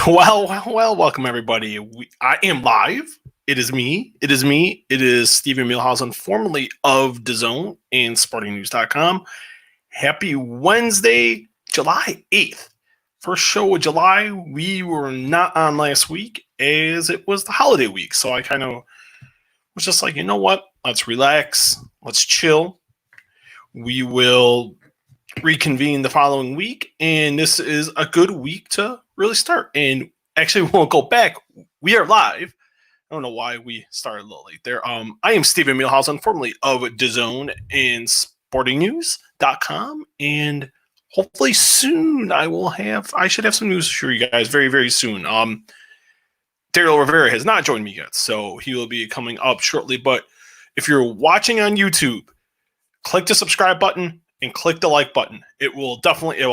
Well, welcome everybody. I am live. It is me. It is Stephen Muehlhausen, formerly of DAZN and SportingNews.com. Happy Wednesday, July 8th. First show of July. We were not on last week as it was the holiday week. So I kind of was just like, you know what? Let's relax. Let's chill. We will reconvene the following week, and this is a good week to really start. And actually, we won't go back. We are live. I don't know why we started a little late there. I am Stephen Muehlhausen, formerly of DAZN and SportingNews.com, and hopefully soon I should have some news for you guys very, very soon. Daryl Rivera has not joined me yet, so he will be coming up shortly. But if you're watching on YouTube, click the subscribe button and click the like button. It will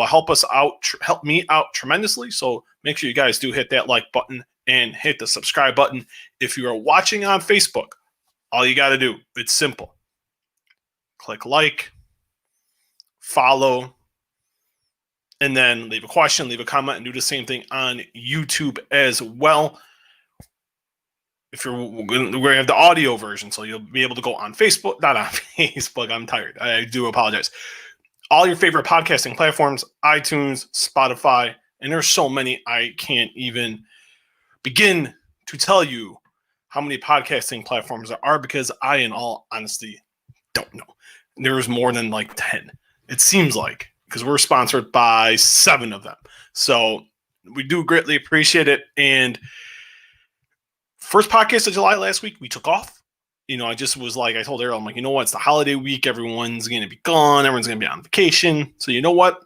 help us out, help me out tremendously. So make sure you guys do hit that like button and hit the subscribe button. If you are watching on Facebook, all you got to do, it's simple. Click like, follow, and then leave a question, leave a comment, and do the same thing on YouTube as well. We're going to have the audio version, so you'll be able to go on Facebook, not on Facebook. I'm tired. I do apologize. All your favorite podcasting platforms, iTunes, Spotify, and there's so many I can't even begin to tell you how many podcasting platforms there are, because I, in all honesty, don't know. There's more than like 10. It seems like, because we're sponsored by 7 of them. So we do greatly appreciate it. And first podcast of July last week, we took off. I just was like, I told Daryl, I'm like, you know what? It's the holiday week. Everyone's going to be gone. Everyone's going to be on vacation. So you know what?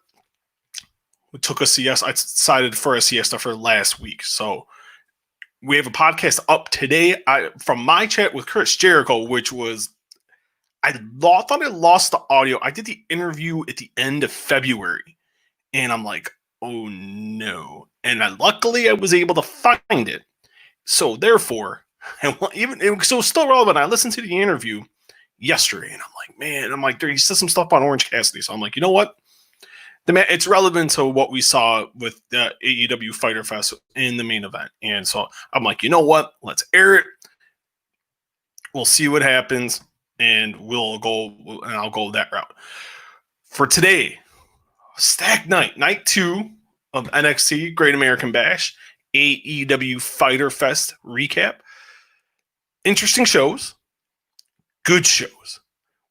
We took a siesta. I decided for a siesta for last week. So we have a podcast up today. From my chat with Chris Jericho, which was, I thought I lost the audio. I did the interview at the end of February. And I'm like, oh no. And luckily I was able to find it. So therefore, it was still relevant. I listened to the interview yesterday, and I'm like, he said some stuff on Orange Cassidy. So I'm like, you know what? It's relevant to what we saw with the AEW Fyter Fest in the main event. And so I'm like, you know what? Let's air it. We'll see what happens, and I'll go that route. For today, Stack Night 2 of NXT Great American Bash, AEW Fyter Fest recap. Interesting shows, good shows.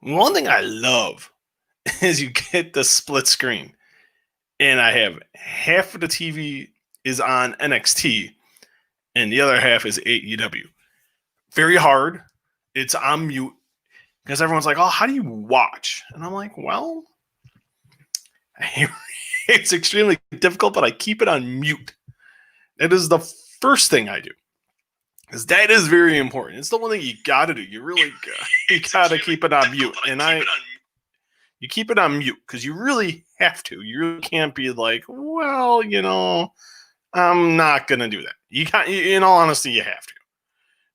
One thing I love is you get the split screen, and I have half of the TV is on NXT, and the other half is AEW. Very hard. It's on mute, because everyone's like, oh, how do you watch? And I'm like, well, it's extremely difficult, but I keep it on mute. It is the first thing I do, because that is very important. It's the one thing you got to do. You really got to keep it on mute. You keep it on mute because you really have to. You really can't be like, well, I'm not going to do that. In all honesty, you have to.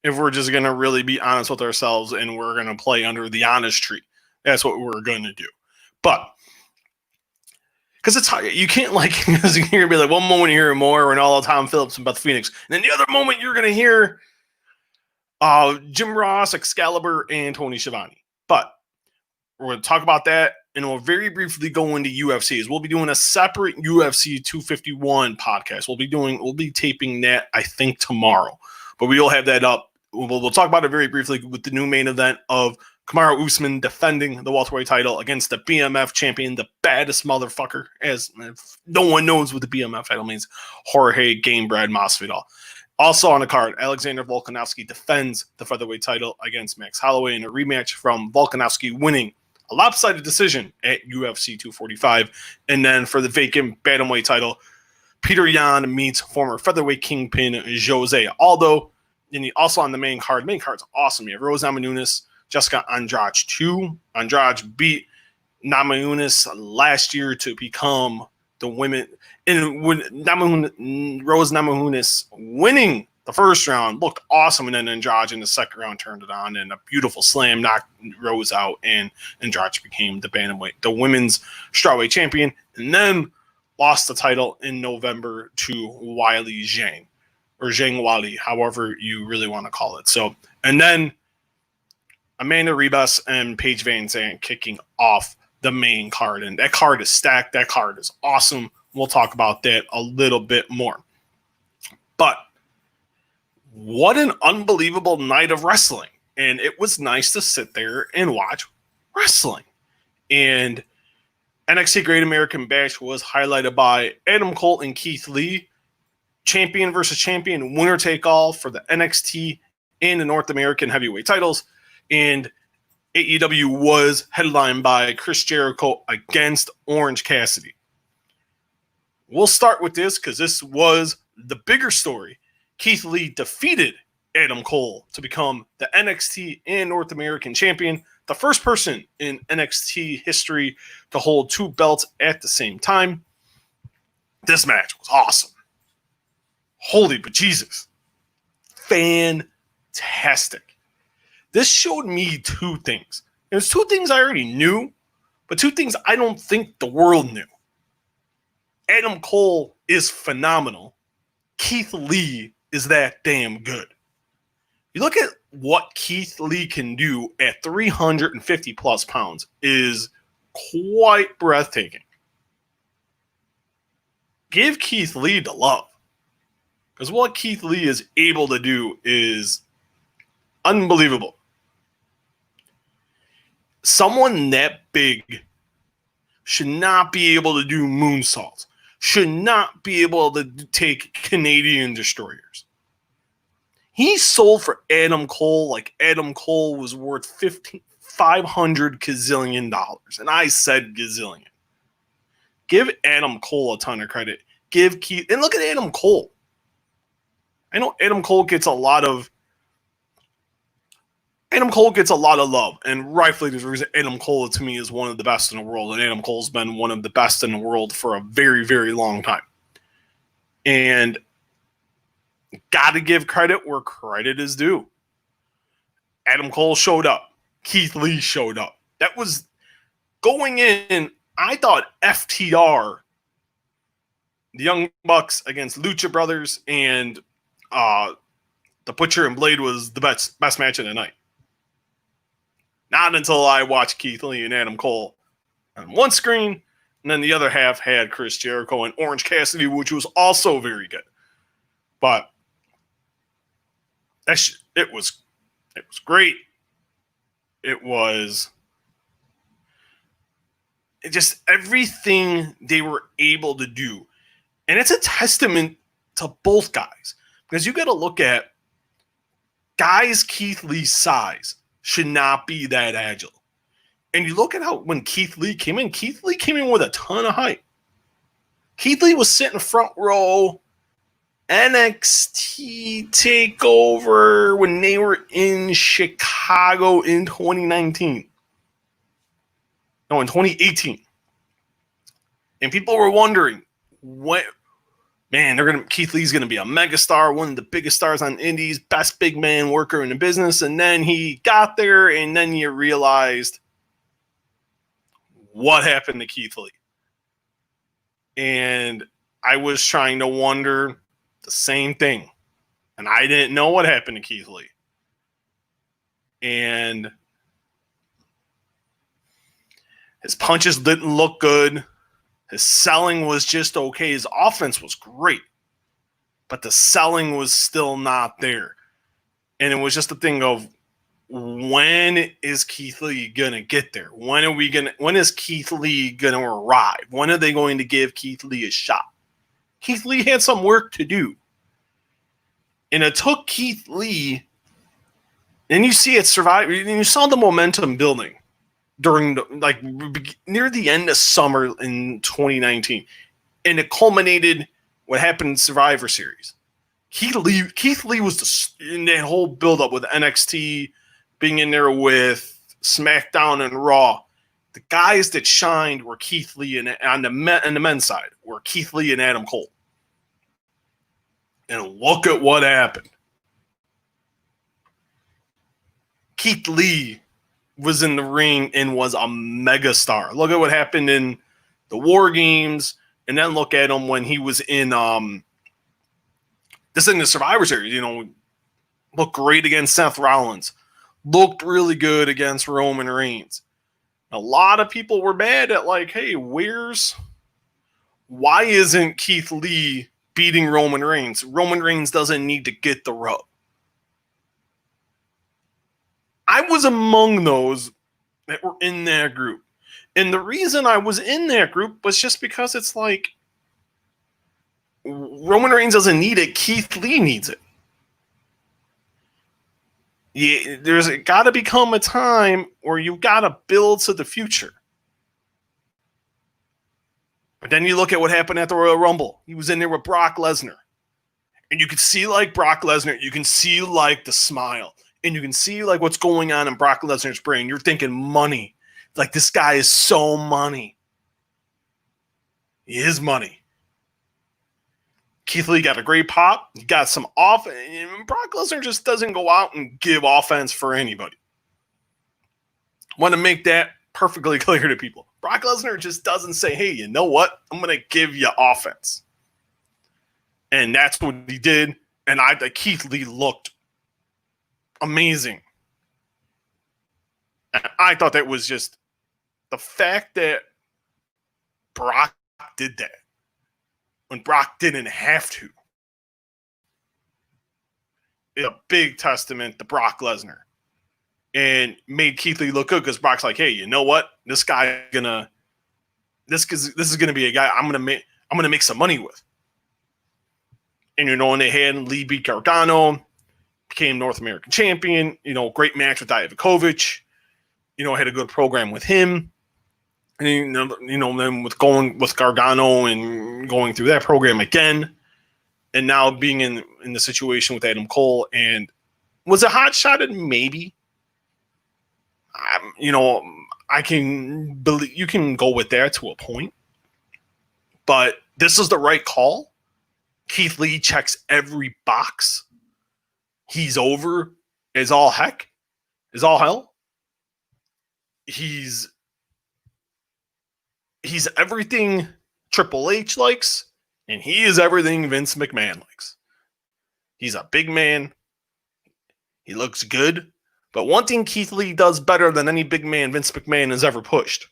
If we're just going to really be honest with ourselves and we're going to play under the honest tree, that's what we're going to do. But because it's hard. You can't because you're going to be like, one moment you hear more and all Tom Phillips and Beth Phoenix. And then the other moment you're going to hear Jim Ross, Excalibur, and Tony Schiavone. But we're going to talk about that, and we'll very briefly go into UFCs. We'll be doing a separate UFC 251 podcast. We'll be taping that, I think, tomorrow. But we will have that up. We'll talk about it very briefly with the new main event of Kamaru Usman defending the welterweight title against the BMF champion, the baddest motherfucker, as no one knows what the BMF title means, Jorge Gamebred Masvidal. Also on the card, Alexander Volkanovski defends the featherweight title against Max Holloway in a rematch from Volkanovski winning a lopsided decision at UFC 245. And then for the vacant bantamweight title, Peter Yan meets former featherweight kingpin Jose Aldo. And also on the main card's awesome. You have Rose Namajunas, Jessica Andrade 2. Andrade beat Namajunas last year to become the women. And when Rose Namajunas winning the first round looked awesome, and then Andrade in the second round turned it on, and a beautiful slam knocked Rose out, and Andrade became the women's strawweight champion. And then lost the title in November to Wiley Zhang, or Zhang Wali, however you really want to call it. So, and then Amanda Ribas and Paige Van Zandt kicking off the main card. And that card is stacked. That card is awesome. We'll talk about that a little bit more. But what an unbelievable night of wrestling. And it was nice to sit there and watch wrestling. And NXT Great American Bash was highlighted by Adam Cole and Keith Lee, champion versus champion, winner take all for the NXT and the North American heavyweight titles. And AEW was headlined by Chris Jericho against Orange Cassidy. We'll start with this because this was the bigger story. Keith Lee defeated Adam Cole to become the NXT and North American champion, the first person in NXT history to hold two belts at the same time. This match was awesome. Holy bejesus. Fantastic. This showed me two things. There's two things I already knew, but two things I don't think the world knew. Adam Cole is phenomenal. Keith Lee is that damn good. You look at what Keith Lee can do at 350 plus pounds is quite breathtaking. Give Keith Lee the love. Because what Keith Lee is able to do is unbelievable. Someone that big should not be able to do moonsaults, should not be able to take Canadian destroyers. He sold for Adam Cole like Adam Cole was worth $500 gazillion. And I said gazillion. Give Adam Cole a ton of credit. Give Keith, and look at Adam Cole. I know Adam Cole gets a lot of love, and rightfully there's a reason. Adam Cole to me is one of the best in the world, and Adam Cole's been one of the best in the world for a very, very long time. And got to give credit where credit is due. Adam Cole showed up. Keith Lee showed up. That was going in. I thought FTR, the Young Bucks against Lucha Brothers, and the Butcher and Blade was the best match of the night. Not until I watched Keith Lee and Adam Cole on one screen, and then the other half had Chris Jericho and Orange Cassidy, which was also very good. But it was great. It was just everything they were able to do. And it's a testament to both guys. Because you got to look at guys Keith Lee's size should not be that agile. And you look at how when Keith Lee came in with a ton of height. Keith Lee was sitting front row NXT TakeOver when they were in Chicago in 2019. No, in 2018. And people were wondering, Keith Lee's going to be a megastar, one of the biggest stars on indies, best big man worker in the business. And then he got there, and then you realized what happened to Keith Lee. And I was trying to wonder the same thing. And I didn't know what happened to Keith Lee. And his punches didn't look good. His selling was just okay. His offense was great. But the selling was still not there. And it was just a thing of, when is Keith Lee going to get there? When is Keith Lee going to arrive? When are they going to give Keith Lee a shot? Keith Lee had some work to do. And it took Keith Lee, and you see it survive, and you saw the momentum building during near the end of summer in 2019. And it culminated what happened in Survivor Series. Keith Lee was in that whole buildup with NXT, being in there with SmackDown and Raw. The guys that shined were Keith Lee, and on the men's side were Keith Lee and Adam Cole. And look at what happened. Keith Lee was in the ring and was a megastar. Look at what happened in the War Games and then look at him when he was in this in the Survivor Series. You know, looked great against Seth Rollins, looked really good against Roman Reigns. A lot of people were mad at like, hey, why isn't Keith Lee beating Roman Reigns? Roman Reigns doesn't need to get the rub. I was among those that were in that group. And the reason I was in that group was just because it's like Roman Reigns doesn't need it. Keith Lee needs it. Yeah, there's got to become a time where you've got to build to the future. But then you look at what happened at the Royal Rumble. He was in there with Brock Lesnar. And you could see like Brock Lesnar, you can see like the smile. And you can see like what's going on in Brock Lesnar's brain. You're thinking money. Like this guy is so money. He is money. Keith Lee got a great pop. He got some off. And Brock Lesnar just doesn't go out and give offense for anybody. Want to make that perfectly clear to people. Brock Lesnar just doesn't say, hey, you know what? I'm going to give you offense. And that's what he did. And Keith Lee looked amazing. And I thought that was just the fact that Brock did that when Brock didn't have to. It's a big testament to Brock Lesnar. And made Keith Lee look good because Brock's like, hey, you know what? This guy this is gonna be a guy I'm gonna make some money with. And you know, when they had Lee beat Gargano, became North American champion, you know, great match with Dijakovic, you know, had a good program with him. And you know, then with going with Gargano and going through that program again, and now being in the situation with Adam Cole, and was it hot shotted? Maybe. You know, I can believe you can go with that to a point, but this is the right call. Keith Lee checks every box. He's over as all hell. He's everything Triple H likes, and he is everything Vince McMahon likes. He's a big man. He looks good. But one thing Keith Lee does better than any big man Vince McMahon has ever pushed,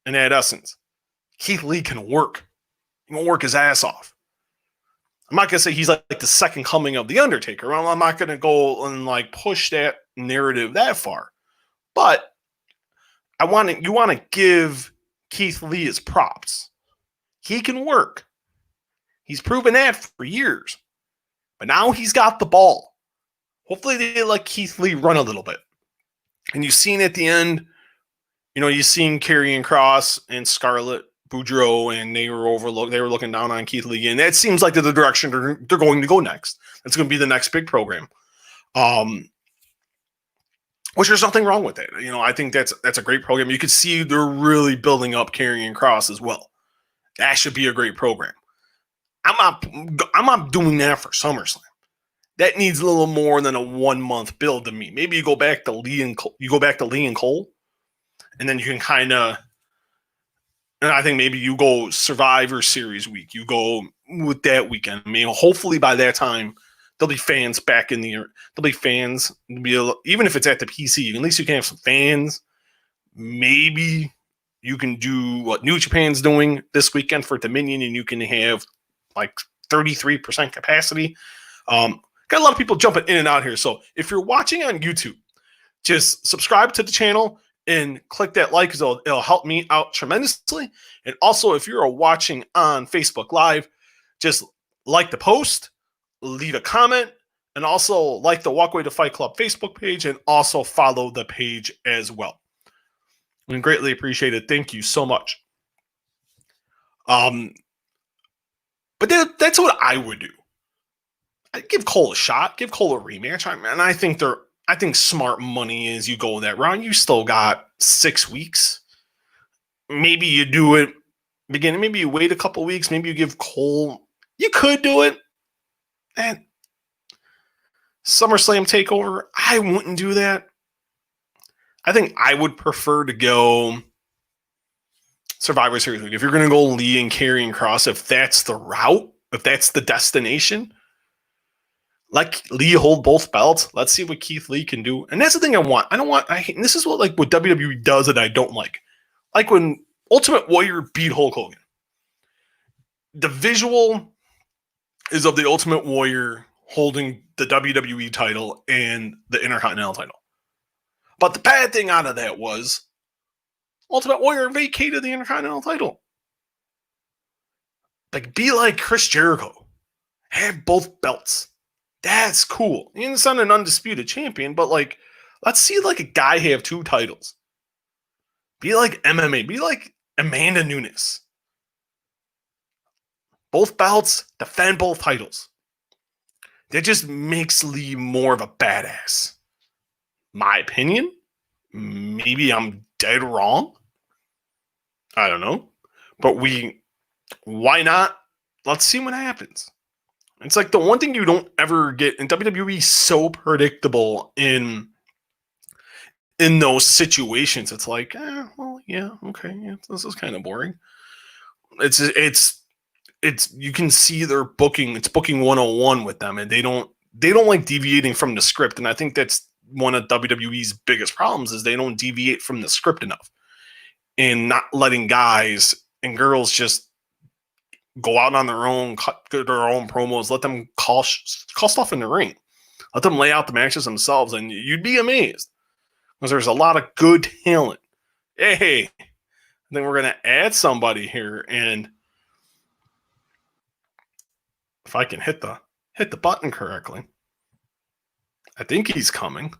in that essence, Keith Lee can work. He can work his ass off. I'm not going to say he's like the second coming of The Undertaker. I'm not going to go and like push that narrative that far. But you want to give Keith Lee his props. He can work. He's proven that for years. But now he's got the ball. Hopefully they let Keith Lee run a little bit. And you've seen at the end, you know, you've seen Karrion Kross and Scarlett Boudreaux, and they were looking down on Keith Lee. And that seems like the direction they're going to go next. That's going to be the next big program. Which there's nothing wrong with that. You know, I think that's a great program. You can see they're really building up Karrion Kross as well. That should be a great program. I'm not doing that for SummerSlam. That needs a little more than a 1 month build to me. Maybe you go back to Lee and Cole, and then you can kind of. And I think maybe you go Survivor Series week. You go with that weekend. I mean, hopefully by that time there'll be fans back in the. There'll be fans. Even if it's at the PC, at least you can have some fans. Maybe you can do what New Japan's doing this weekend for Dominion, and you can have like 33% capacity. Got a lot of people jumping in and out here. So if you're watching on YouTube, just subscribe to the channel and click that like because it'll help me out tremendously. And also, if you're watching on Facebook Live, just like the post, leave a comment, and also like the Walkway to Fight Club Facebook page, and also follow the page as well. We greatly appreciate it. Thank you so much. But that's what I would do. I'd give Cole a shot, give Cole a rematch. And I think smart money is you go that round. You still got 6 weeks. Maybe you do it beginning. Maybe you wait a couple weeks. Maybe you give Cole. You could do it. And SummerSlam TakeOver, I wouldn't do that. I think I would prefer to go. Survivor Series week. If you're going to go Lee and Karrion and Cross, if that's the route, if that's the destination, let Lee hold both belts. Let's see what Keith Lee can do. And that's the thing I want. And this is what WWE does that I don't like. Like when Ultimate Warrior beat Hulk Hogan. The visual is of the Ultimate Warrior holding the WWE title and the Intercontinental title. But the bad thing out of that was Ultimate Warrior vacated the Intercontinental title. Like, be like Chris Jericho. Have both belts. That's cool. He's not an undisputed champion, but like, let's see like a guy have 2 titles. Be like MMA. Be like Amanda Nunes. Both belts, defend both titles. That just makes Lee more of a badass. My opinion. Maybe I'm dead wrong. I don't know. But why not? Let's see what happens. It's like the one thing you don't ever get in WWE, so predictable in those situations. It's like, well, yeah, okay, yeah, this is kind of boring. It's you can see their booking. It's booking 101 with them, and they don't like deviating from the script. And I think that's one of WWE's biggest problems is they don't deviate from the script enough, and not letting guys and girls just go out on their own, cut their own promos, let them call stuff in the ring. Let them lay out the matches themselves, and you'd be amazed. Because there's a lot of good talent. Hey, I think we're going to add somebody here, and if I can hit the button correctly, I think he's coming.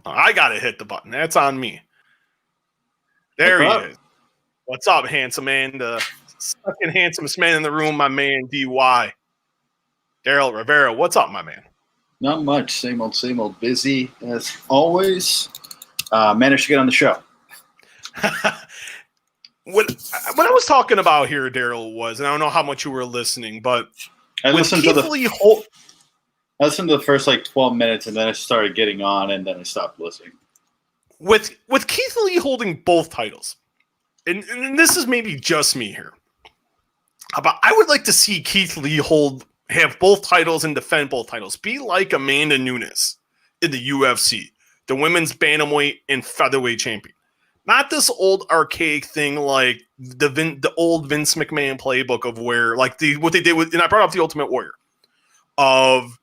I got to hit the button. That's on me. There he is. What's up, handsome man? The second handsomest man in the room, my man, DY. Daryl Rivera. What's up, my man? Not much. Same old. Busy as always. Managed to get on the show. What I was talking about here, Daryl, was, and I don't know how much you were listening, but I listened to the first like 12 minutes, and then I started getting on, and then I stopped listening. With Keith Lee holding both titles, and this is maybe just me here, but I would like to see Keith Lee have both titles and defend both titles. Be like Amanda Nunes in the UFC, the women's bantamweight and featherweight champion. Not this old archaic thing like the old Vince McMahon playbook of where like what they did with, and I brought up the Ultimate Warrior, of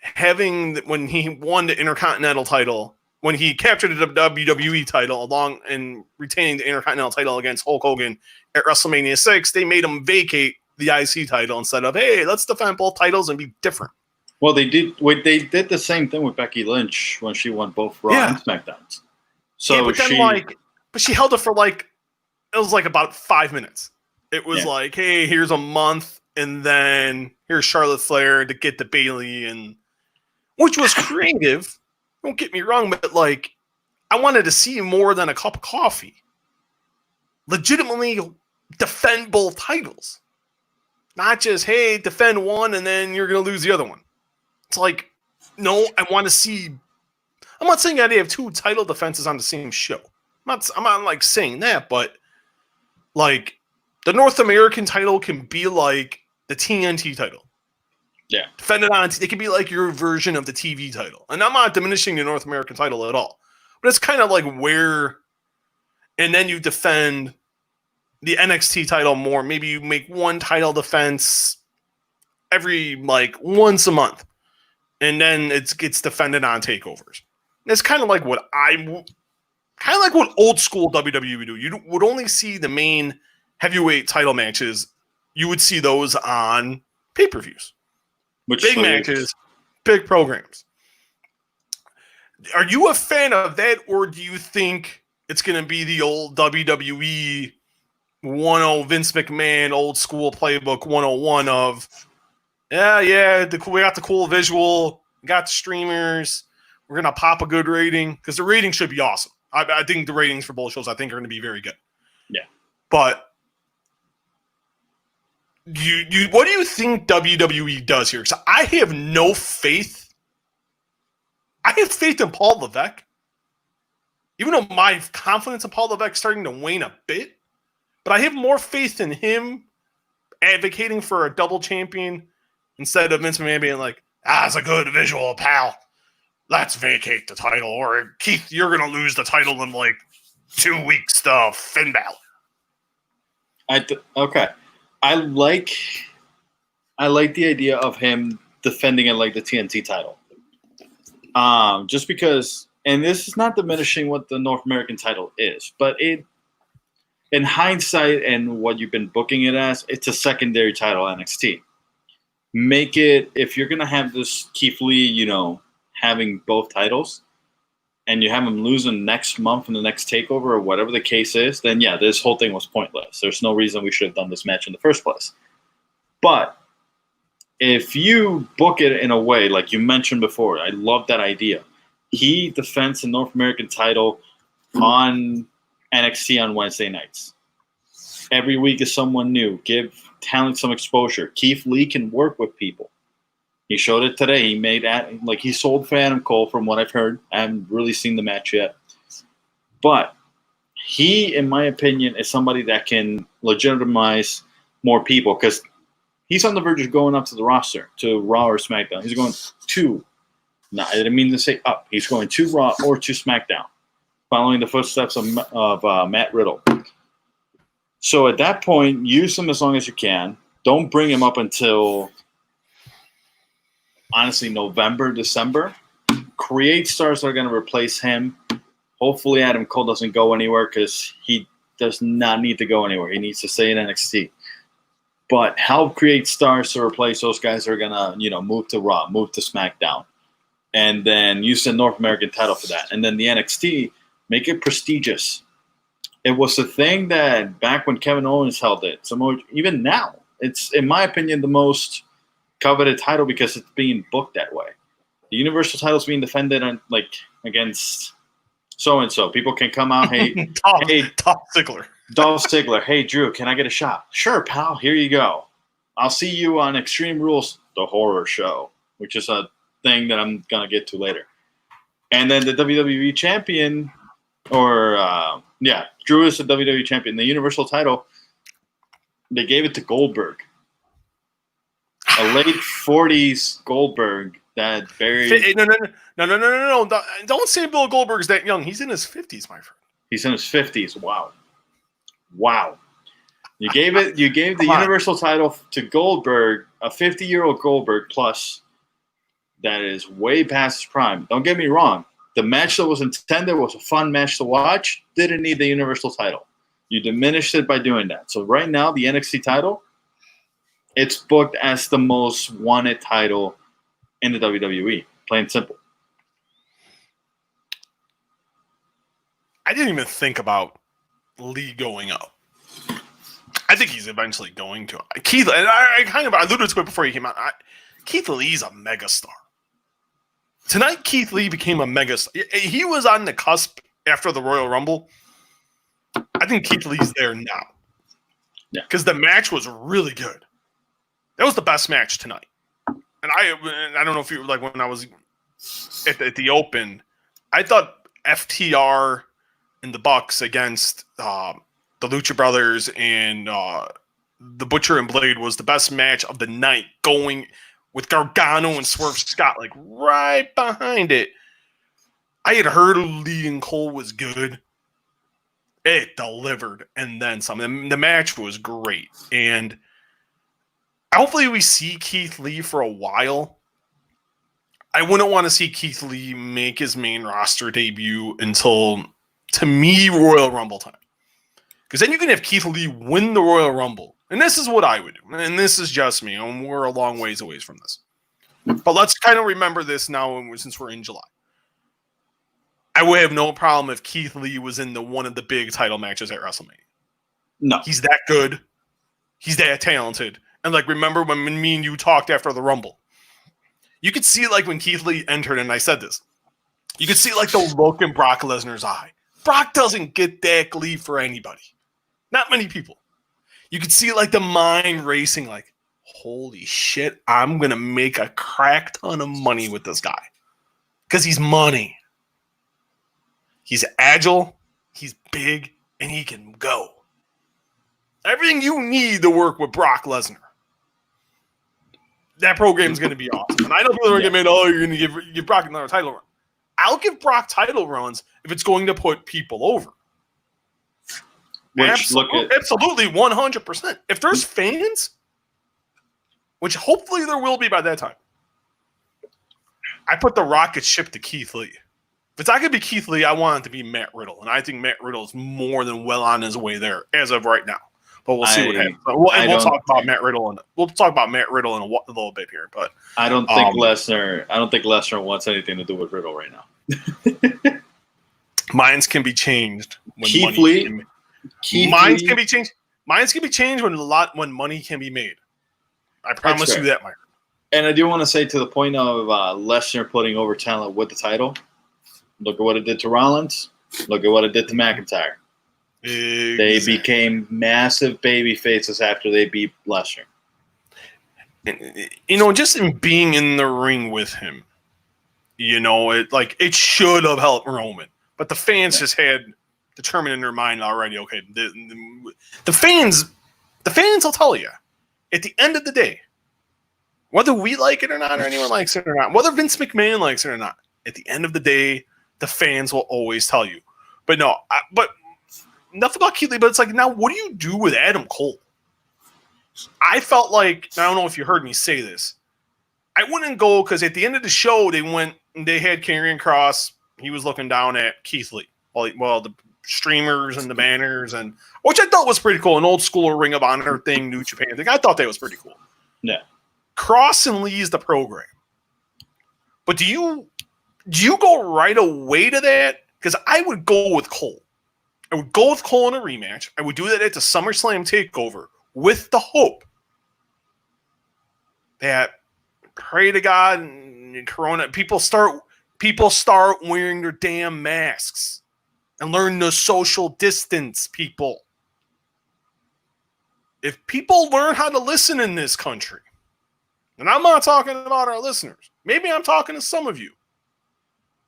having when he won the Intercontinental title, when he captured the WWE title along and retaining the Intercontinental title against Hulk Hogan at WrestleMania 6, they made him vacate the IC title instead of, hey, let's defend both titles and be different. Well, they did the same thing with Becky Lynch when she won both Raw and SmackDowns. So yeah, but she held it for it was like about 5 minutes. It was like, hey, here's a month, and then here's Charlotte Flair to get the Bayley, and which was creative. Don't get me wrong, but like, I wanted to see more than a cup of coffee. Legitimately defend both titles. Not just, hey, defend one and then you're going to lose the other one. It's like, no, I want to see. I'm not saying that they have 2 title defenses on the same show. I'm not like saying that, but like the North American title can be like the TNT title. Yeah. Defend it on, it can be like your version of the TV title. And I'm not diminishing the North American title at all. But it's kind of like where, and then you defend the NXT title more. Maybe you make one title defense every like once a month. And then it gets defended on takeovers. It's kind of like what old school WWE would do. You would only see the main heavyweight title matches. You would see those on pay-per-views. Big matches, big programs. Are you a fan of that, or do you think it's going to be the old WWE 1.0 Vince McMahon old school playbook 101 of, we got the cool visual, we got the streamers, we're going to pop a good rating, because the rating should be awesome. I think the ratings for both shows are going to be very good. Yeah. But what do you think WWE does here? Because I have no faith. I have faith in Paul Levesque. Even though my confidence in Paul Levesque is starting to wane a bit, But I have more faith in him advocating for a double champion instead of Vince McMahon being like, it's a good visual, pal. Let's vacate the title. Or, Keith, you're going to lose the title in like 2 weeks to Finn Balor. Okay. I like the idea of him defending it like the TNT title. Just because, and this is not diminishing what the North American title is, but in hindsight and what you've been booking it as, it's a secondary title NXT. Make it, if you're going to have this Keith Lee, having both titles, and you have him losing next month in the next takeover or whatever the case is, then yeah, this whole thing was pointless. There's no reason we should have done this match in the first place. But if you book it in a way, like you mentioned before, I love that idea. He defends the North American title on NXT on Wednesday nights. Every week is someone new. Give talent some exposure. Keith Lee can work with people. He showed it today. He sold Phantom Cole from what I've heard. I haven't really seen the match yet. But he, in my opinion, is somebody that can legitimize more people because he's on the verge of going up to the roster, to Raw or SmackDown. He's going to, no, I didn't mean to say up. He's going to Raw or to SmackDown, following the footsteps of Matt Riddle. So at that point, use him as long as you can. Don't bring him up until, honestly, November, December. Create stars that are going to replace him. Hopefully Adam Cole doesn't go anywhere because he does not need to go anywhere. He needs to stay in NXT. But help create stars to replace those guys that are going to, move to Raw, move to SmackDown. And then use the North American title for that. And then the NXT, make it prestigious. It was a thing that back when Kevin Owens held it, even now, it's, in my opinion, the most coveted title because it's being booked that way. The Universal title is being defended against so-and-so. People can come out, hey, Dolph Ziggler. Hey, Drew, can I get a shot? Sure, pal. Here you go. I'll see you on Extreme Rules, the horror show, which is a thing that I'm going to get to later. And then the WWE champion, Drew is the WWE champion. The Universal title, they gave it to Goldberg. A late 40s Goldberg that buried... No. Don't say Bill Goldberg's that young. He's in his 50s, my friend. He's in his 50s. Wow. You gave the Universal title to Goldberg, a 50-year-old Goldberg plus that is way past his prime. Don't get me wrong. The match that was intended was a fun match to watch. Didn't need the Universal title. You diminished it by doing that. So right now, the NXT title, it's booked as the most wanted title in the WWE. Plain and simple. I didn't even think about Lee going up. I think he's eventually going to. Keith, and I kind of alluded to it before he came out. Keith Lee's a megastar. Tonight, Keith Lee became a megastar. He was on the cusp after the Royal Rumble. I think Keith Lee's there now. Yeah. Because the match was really good. That was the best match tonight. And I don't know if you like when I was at the Open, I thought FTR and the Bucks against the Lucha Brothers and the Butcher and Blade was the best match of the night, going with Gargano and Swerve Scott like right behind it. I had heard Lee and Cole was good. It delivered and then some. The match was great. And hopefully we see Keith Lee for a while. I wouldn't want to see Keith Lee make his main roster debut until, to me, Royal Rumble time. Because then you can have Keith Lee win the Royal Rumble. And this is what I would do. And this is just me. And we're a long ways away from this. But let's kind of remember this now since we're in July. I would have no problem if Keith Lee was in one of the big title matches at WrestleMania. No. He's that good. He's that talented. And remember when me and you talked after the Rumble? You could see when Keith Lee entered, and I said this. You could see the look in Brock Lesnar's eye. Brock doesn't get that glee for anybody. Not many people. You could see the mind racing holy shit, I'm going to make a crack ton of money with this guy. Because he's money. He's agile, he's big, and he can go. everything you need to work with Brock Lesnar. That program's going to be awesome. And I know people are going to get mad, oh, you're going to give Brock another title run. I'll give Brock title runs if it's going to put people over. Absolutely, 100%. If there's fans, which hopefully there will be by that time, I put the rocket ship to Keith Lee. If it's not going to be Keith Lee, I want it to be Matt Riddle. And I think Matt Riddle is more than well on his way there as of right now. But we'll see what happens. We'll talk about Matt Riddle, and we'll talk about Matt Riddle in a little bit here. But I don't think Lesnar wants anything to do with Riddle right now. Minds can be changed. Minds can be changed. Minds can be changed when money can be made. I promise you that, Mike. And I do want to say, to the point of Lesnar putting over talent with the title, look at what it did to Rollins. Look at what it did to McIntyre. Exactly. They became massive baby faces after they beat Lesnar. Just in being in the ring with him, it should have helped Roman. But the fans just had determined in their mind already, okay, the fans will tell you at the end of the day, whether we like it or not, or anyone likes it or not, whether Vince McMahon likes it or not, at the end of the day, the fans will always tell you. But no, enough about Keith Lee, but it's like, now what do you do with Adam Cole? I felt like, I don't know if you heard me say this, I wouldn't go, because at the end of the show, they had Karrion Kross, he was looking down at Keith Lee. Well, the streamers and the banners, and which I thought was pretty cool, an old school Ring of Honor thing, New Japan thing. I thought that was pretty cool. Yeah. Cross and Lee's the program. But do you go right away to that? Because I would go with Cole. I would go with Cole in a rematch. I would do that at the SummerSlam TakeOver with the hope that, pray to God, and Corona, people start wearing their damn masks and learn to social distance, people. If people learn how to listen in this country, and I'm not talking about our listeners. Maybe I'm talking to some of you.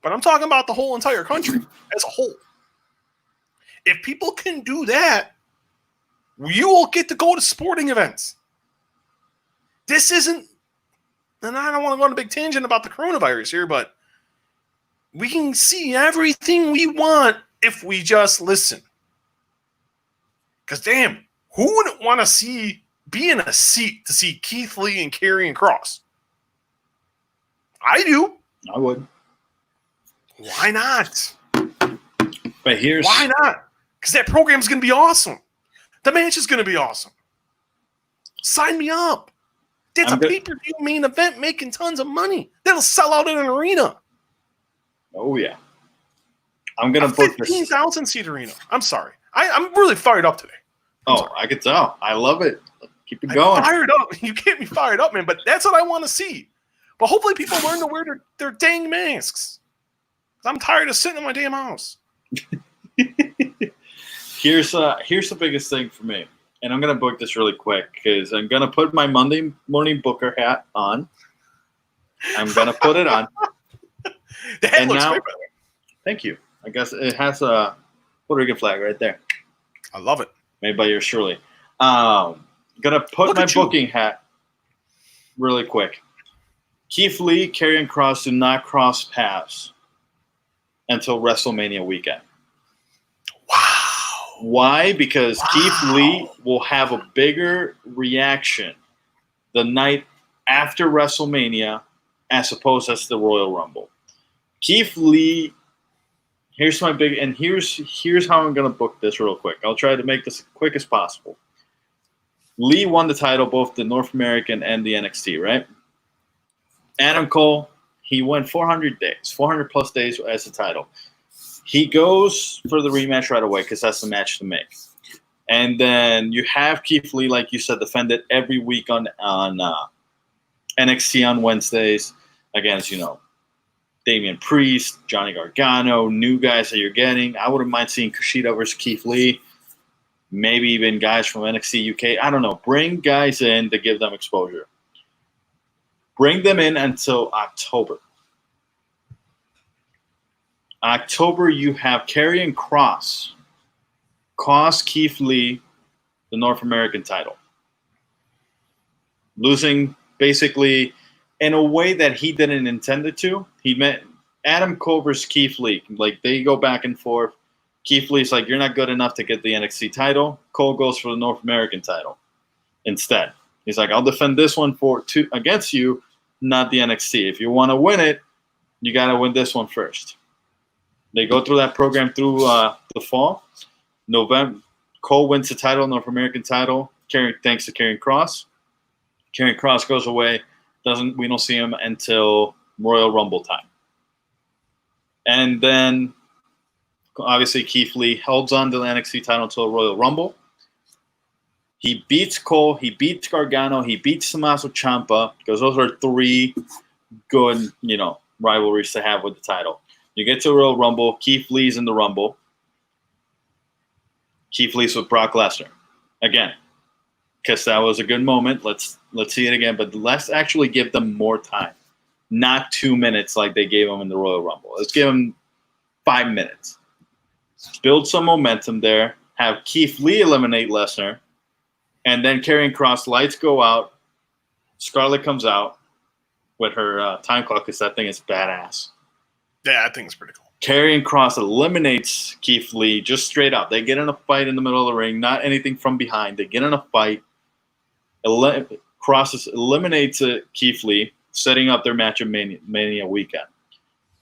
But I'm talking about the whole entire country as a whole. If people can do that, you will get to go to sporting events. This isn't, and I don't want to go on a big tangent about the coronavirus here, but we can see everything we want if we just listen. Because damn, who wouldn't want to be in a seat to see Keith Lee and Karrion Kross? I do. I would. Why not? But why not? Because that program's going to be awesome. The match is going to be awesome. Sign me up. That's a pay-per-view main event making tons of money. That'll sell out in an arena. Oh, yeah. I'm going to book this. 15,000 seat arena. I'm sorry. I'm really fired up today. I could tell. I love it. Keep it going. I'm fired up. You get me fired up, man. But that's what I want to see. But hopefully people learn to wear their dang masks. I'm tired of sitting in my damn house. Here's the biggest thing for me. And I'm going to book this really quick because I'm going to put my Monday morning booker hat on. I'm going to put it on. The hat looks great, by the way. Thank you. I guess it has a Puerto Rican flag right there. I love it. Made by yours truly. Going to put my booking hat really quick. Keith Lee, Karrion Kross do not cross paths until WrestleMania weekend. Wow. Why? Because Keith Lee will have a bigger reaction the night after WrestleMania as opposed to the Royal Rumble. Keith Lee, here's how I'm going to book this real quick. I'll try to make this as quick as possible. Lee won the title, both the North American and the NXT, right? Adam Cole, he went 400 plus days as the title. He goes for the rematch right away because that's the match to make. And then you have Keith Lee, like you said, defended every week on NXT on Wednesdays against, Damian Priest, Johnny Gargano, new guys that you're getting. I wouldn't mind seeing Kushida versus Keith Lee. Maybe even guys from NXT UK. I don't know. Bring guys in to give them exposure. Bring them in until October. October, you have Karrion Kross, Keith Lee, the North American title. Losing basically in a way that he didn't intend it to. He met Adam Cole versus Keith Lee. Like, they go back and forth. Keith Lee's like, you're not good enough to get the NXT title. Cole goes for the North American title instead. He's like, I'll defend this one against you, not the NXT. If you want to win it, you got to win this one first. They go through that program through the fall. November, Cole wins the title, North American title, thanks to Karrion Kross. Karrion Kross goes away. We don't see him until Royal Rumble time. And then, obviously, Keith Lee holds on to the NXT title until Royal Rumble. He beats Cole. He beats Gargano. He beats Tommaso Ciampa, because those are three good, rivalries to have with the title. You get to Royal Rumble. Keith Lee's in the Rumble. Keith Lee's with Brock Lesnar. Again, because that was a good moment. Let's see it again, but let's actually give them more time. Not 2 minutes like they gave him in the Royal Rumble. Let's give him 5 minutes. Build some momentum there. Have Keith Lee eliminate Lesnar. And then Karrion Kross, lights go out. Scarlett comes out with her time clock, because that thing is badass. Yeah, that thing's pretty cool. Karrion Kross eliminates Keith Lee just straight up. They get in a fight in the middle of the ring, not anything from behind. They get in a fight. Kross eliminates Keith Lee, setting up their match of Mania weekend.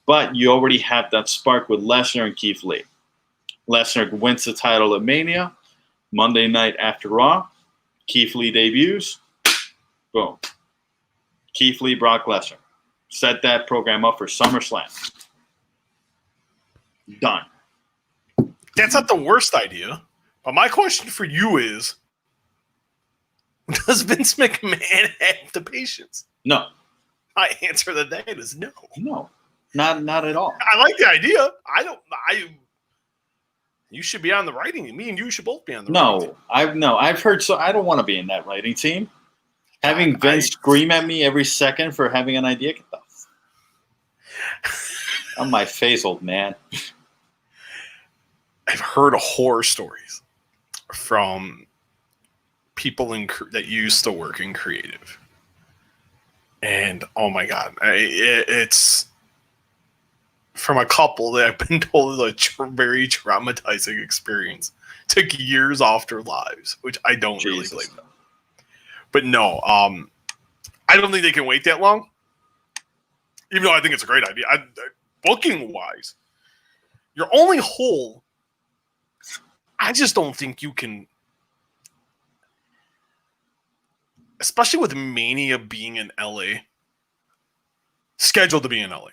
But you already have that spark with Lesnar and Keith Lee. Lesnar wins the title at Mania. Monday night after Raw, Keith Lee debuts. Boom. Keith Lee, Brock Lesnar. Set that program up for SummerSlam. Done. That's not the worst idea. But my question for you is, does Vince McMahon have the patience? No. My answer to that is no. No. Not at all. I like the idea. You should be on the writing team. Me and you should both be on the writing team. I've heard so. I don't want to be in that writing team. Having Vince scream at me every second for having an idea. Get the on my face, old man. I've heard horror stories from people that used to work in creative. And, oh my God, it's from a couple that I've been told is a very traumatizing experience. Took years off their lives, which I don't really blame them. But no, I don't think they can wait that long. Even though I think it's a great idea. Booking-wise, your only hole, I just don't think you can, especially with Mania being in LA, scheduled to be in LA.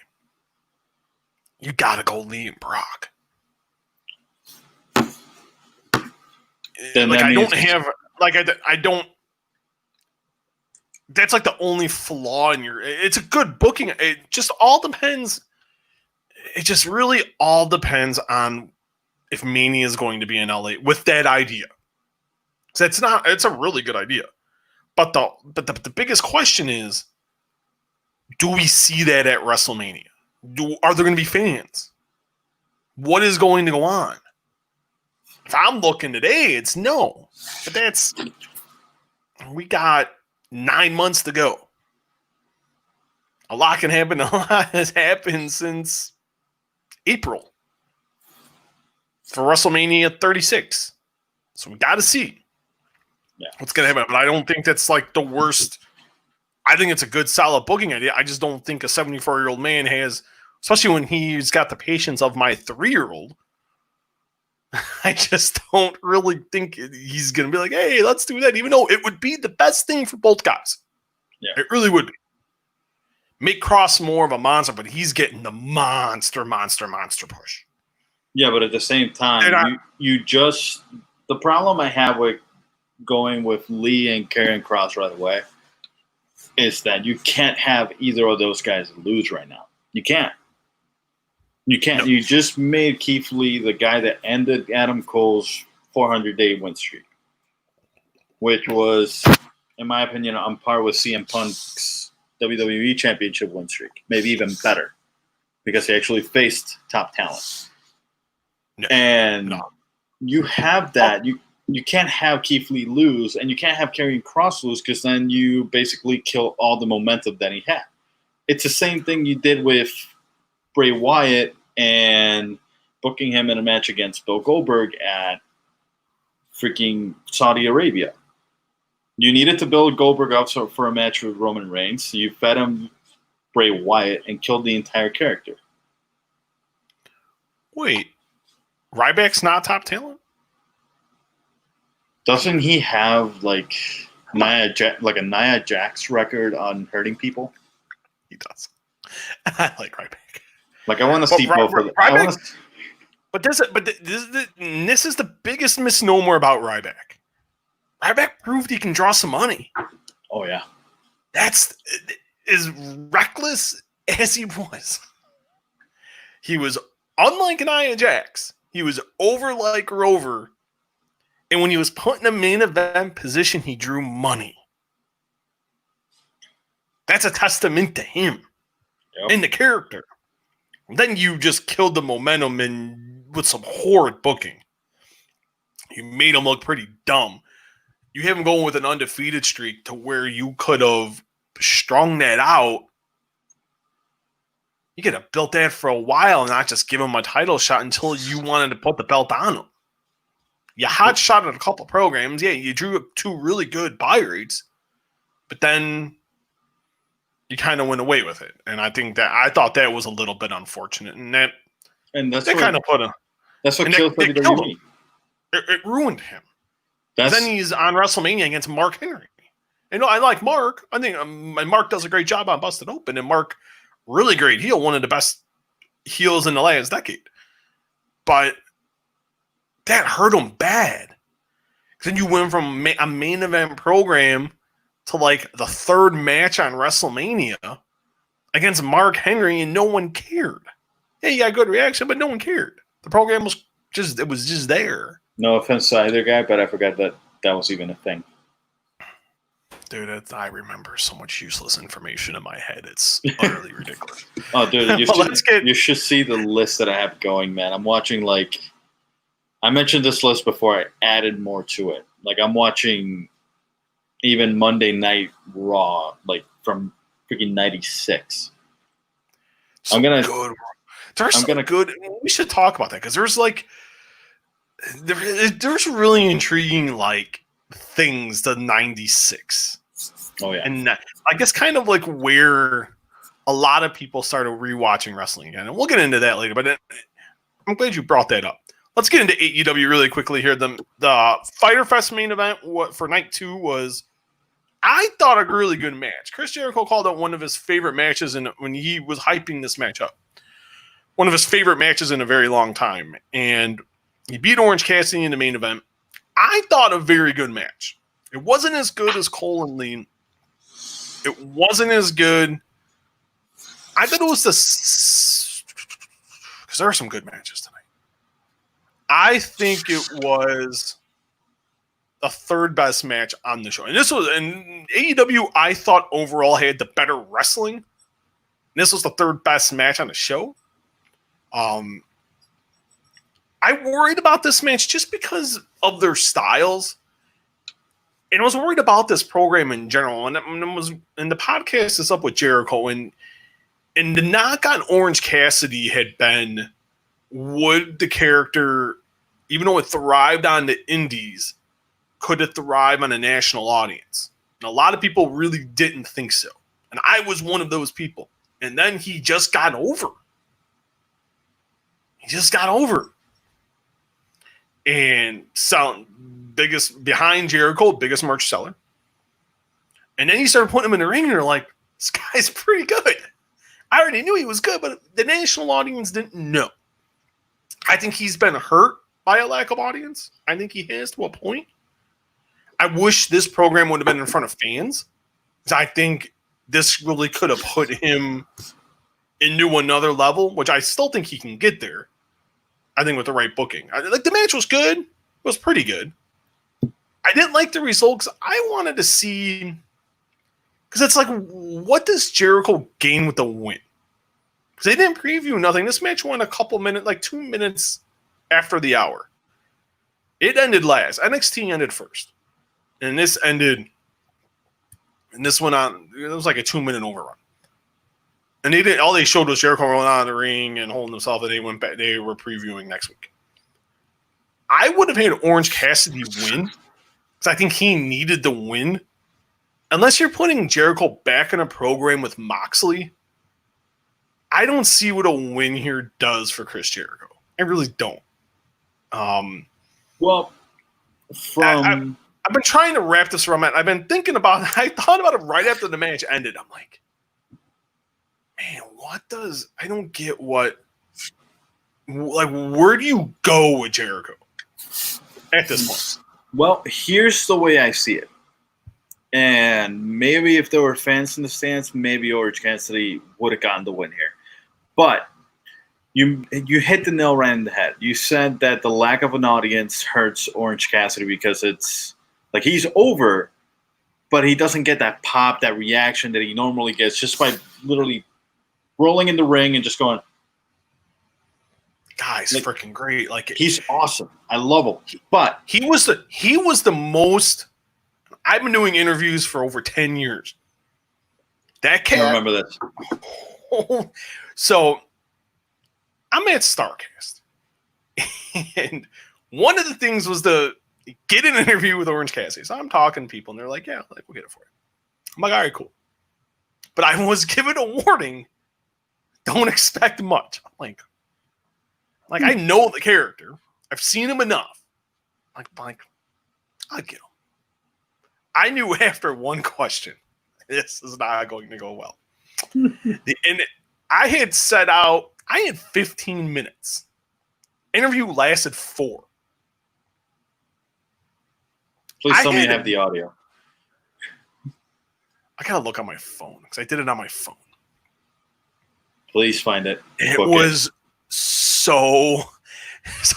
You gotta go Lee and Brock. Then like I don't have, like I don't. That's like the only flaw in your. It's a good booking. It just all depends. It just really all depends on if Mania is going to be in LA with that idea. So it's a really good idea. But the biggest question is, do we see that at WrestleMania? Are there going to be fans? What is going to go on? If I'm looking today, it's no. But we got 9 months to go. A lot can happen. A lot has happened since April for WrestleMania 36. So we got to see what's going to happen. But I don't think that's like the worst. I think it's a good, solid booking idea. I just don't think a 74-year-old man has, especially when he's got the patience of my 3-year-old. I just don't really think he's going to be like, hey, let's do that, even though it would be the best thing for both guys. Yeah. It really would be. Make Kross more of a monster, but he's getting the monster push. Yeah, but at the same time, the problem I have with going with Lee and Karrion Kross right away is that you can't have either of those guys lose right now. You can't. You can't. No. You just made Keith Lee the guy that ended Adam Cole's 400-day win streak, which was, in my opinion, on par with CM Punk's WWE Championship win streak. Maybe even better, because he actually faced top talent. No. And you have that. you can't have Keith Lee lose, and you can't have Karrion Kross lose, because then you basically kill all the momentum that he had. It's the same thing you did with Bray Wyatt and booking him in a match against Bill Goldberg at freaking Saudi Arabia. You needed to build Goldberg up for a match with Roman Reigns. So you fed him Bray Wyatt and killed the entire character. Wait, Ryback's not top talent? Doesn't he have like a Nia Jax record on hurting people? He does. I like Ryback. Like, I want to see both of them. But this is the biggest misnomer about Ryback. Ryback proved he can draw some money. Oh, yeah. That's as reckless as he was. He was unlike Nia Jax. He was over like Rover. And when he was put in a main event position, he drew money. That's a testament to him and the character. Then you just killed the momentum with some horrid booking. You made him look pretty dumb. You have him going with an undefeated streak to where you could have strung that out. You could have built that for a while and not just give him a title shot until you wanted to put the belt on him. You hot shot at a couple programs. Yeah, you drew up 2 really good buy rates, but then you kind of went away with it. And I thought that was a little bit unfortunate. And that's kind of put a... That's what killed WWE. It ruined him. Then he's on WrestleMania against Mark Henry. And I like Mark. I think Mark does a great job on Busted Open. And Mark, really great heel, one of the best heels in the last decade. But that hurt him bad. Because then you went from a main event program to like the 3rd match on WrestleMania against Mark Henry, and no one cared. Yeah, you got good reaction, but no one cared. The program was just there. No offense to either guy, but I forgot that was even a thing. Dude, I remember so much useless information in my head. It's utterly ridiculous. Oh, dude, you should see the list that I have going, man. I'm watching, like, I mentioned this list before. I added more to it. Like, I'm watching even Monday Night Raw, like, from freaking 96. So good. There's good. We should talk about that, because there's really intriguing like things to 96. Oh yeah, and I guess kind of like where a lot of people started rewatching wrestling again, and we'll get into that later. But I'm glad you brought that up. Let's get into AEW really quickly here. The Fyter Fest main event for night 2 was, I thought, a really good match. Chris Jericho called it one of his favorite matches, and when he was hyping this match up, one of his favorite matches in a very long time. And he beat Orange Cassidy in the main event. I thought a very good match. It wasn't as good as Cole and Lean. It wasn't as good. I thought it was because there are some good matches tonight. I think it was the 3rd best match on the show. And AEW, I thought overall had the better wrestling. And this was the 3rd best match on the show. I worried about this match just because of their styles. And I was worried about this program in general. And the podcast is up with Jericho. And the knock on Orange Cassidy had been, would the character, even though it thrived on the indies, could it thrive on a national audience? And a lot of people really didn't think so. And I was one of those people. And then he just got over. And biggest behind Jericho, biggest merch seller. And then you started putting him in the ring, and you're like, this guy's pretty good. I already knew he was good, but the national audience didn't know. I think he's been hurt by a lack of audience. I think he has, to a point. I wish this program would have been in front of fans, because I think this really could have put him into another level, which I still think he can get there. I think with the right booking. The match was good. It was pretty good. I didn't like the results. I wanted to see, because it's like, what does Jericho gain with the win? Because they didn't preview nothing. This match went a couple minutes, like 2 minutes after the hour. It ended last. NXT ended first. And this ended, and this went on, it was like a 2-minute overrun. And all they showed was Jericho rolling out of the ring and holding himself, and they went back, they were previewing next week. I would have had Orange Cassidy win, because I think he needed the win. Unless you're putting Jericho back in a program with Moxley, I don't see what a win here does for Chris Jericho. I really don't. Well, I've been trying to wrap this around. I've been thinking about it. I thought about it right after the match ended. I'm like, man, I don't get what, like, where do you go with Jericho at this point? Well, here's the way I see it. And maybe if there were fans in the stands, maybe Orange Cassidy would have gotten the win here. But you hit the nail right in the head. You said that the lack of an audience hurts Orange Cassidy because it's like he's over, but he doesn't get that pop, that reaction that he normally gets just by literally rolling in the ring and just going. Guy's like, freaking great. Like, he's awesome. I love him. But he was the most. I've been doing interviews for over 10 years. That cat. I remember this. So I'm at StarCast, and one of the things was to get an interview with Orange Cassidy. So I'm talking to people, and they're like, "Yeah, like we'll get it for you." I'm like, "All right, cool." But I was given a warning: don't expect much. I'm like I know the character. I've seen him enough. Like I'll get him. I knew after one question, this is not going to go well. And I had set out, I had 15 minutes. Interview lasted 4. Please tell me you have the audio. I gotta look on my phone because I did it on my phone. Please find it. It was so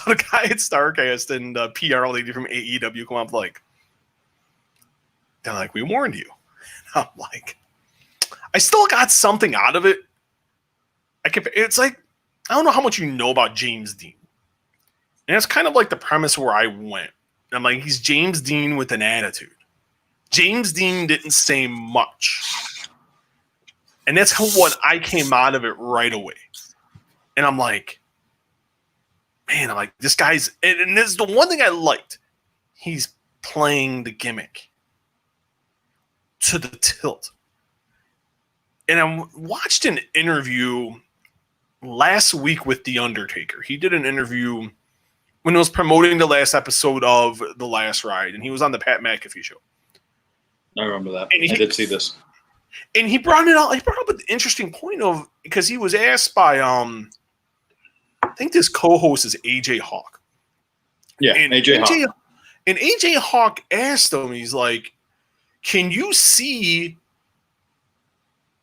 the guy at StarCast and the PR lady from AEW come up they're like, we warned you. And I'm like, I still got something out of it. It's like, I don't know how much you know about James Dean. And that's kind of like the premise where I went. And I'm like, he's James Dean with an attitude. James Dean didn't say much. And that's what I came out of it right away. And I'm like, man, this guy's, and this is the one thing I liked. He's playing the gimmick to the tilt. And I watched an interview last week with The Undertaker. He did an interview when he was promoting the last episode of The Last Ride, and he was on the Pat McAfee show. I remember that. I did see this. And he brought up an interesting point of, because he was asked by I think this co-host is AJ Hawk. Yeah, and AJ Hawk. And AJ Hawk asked him, he's like, can you see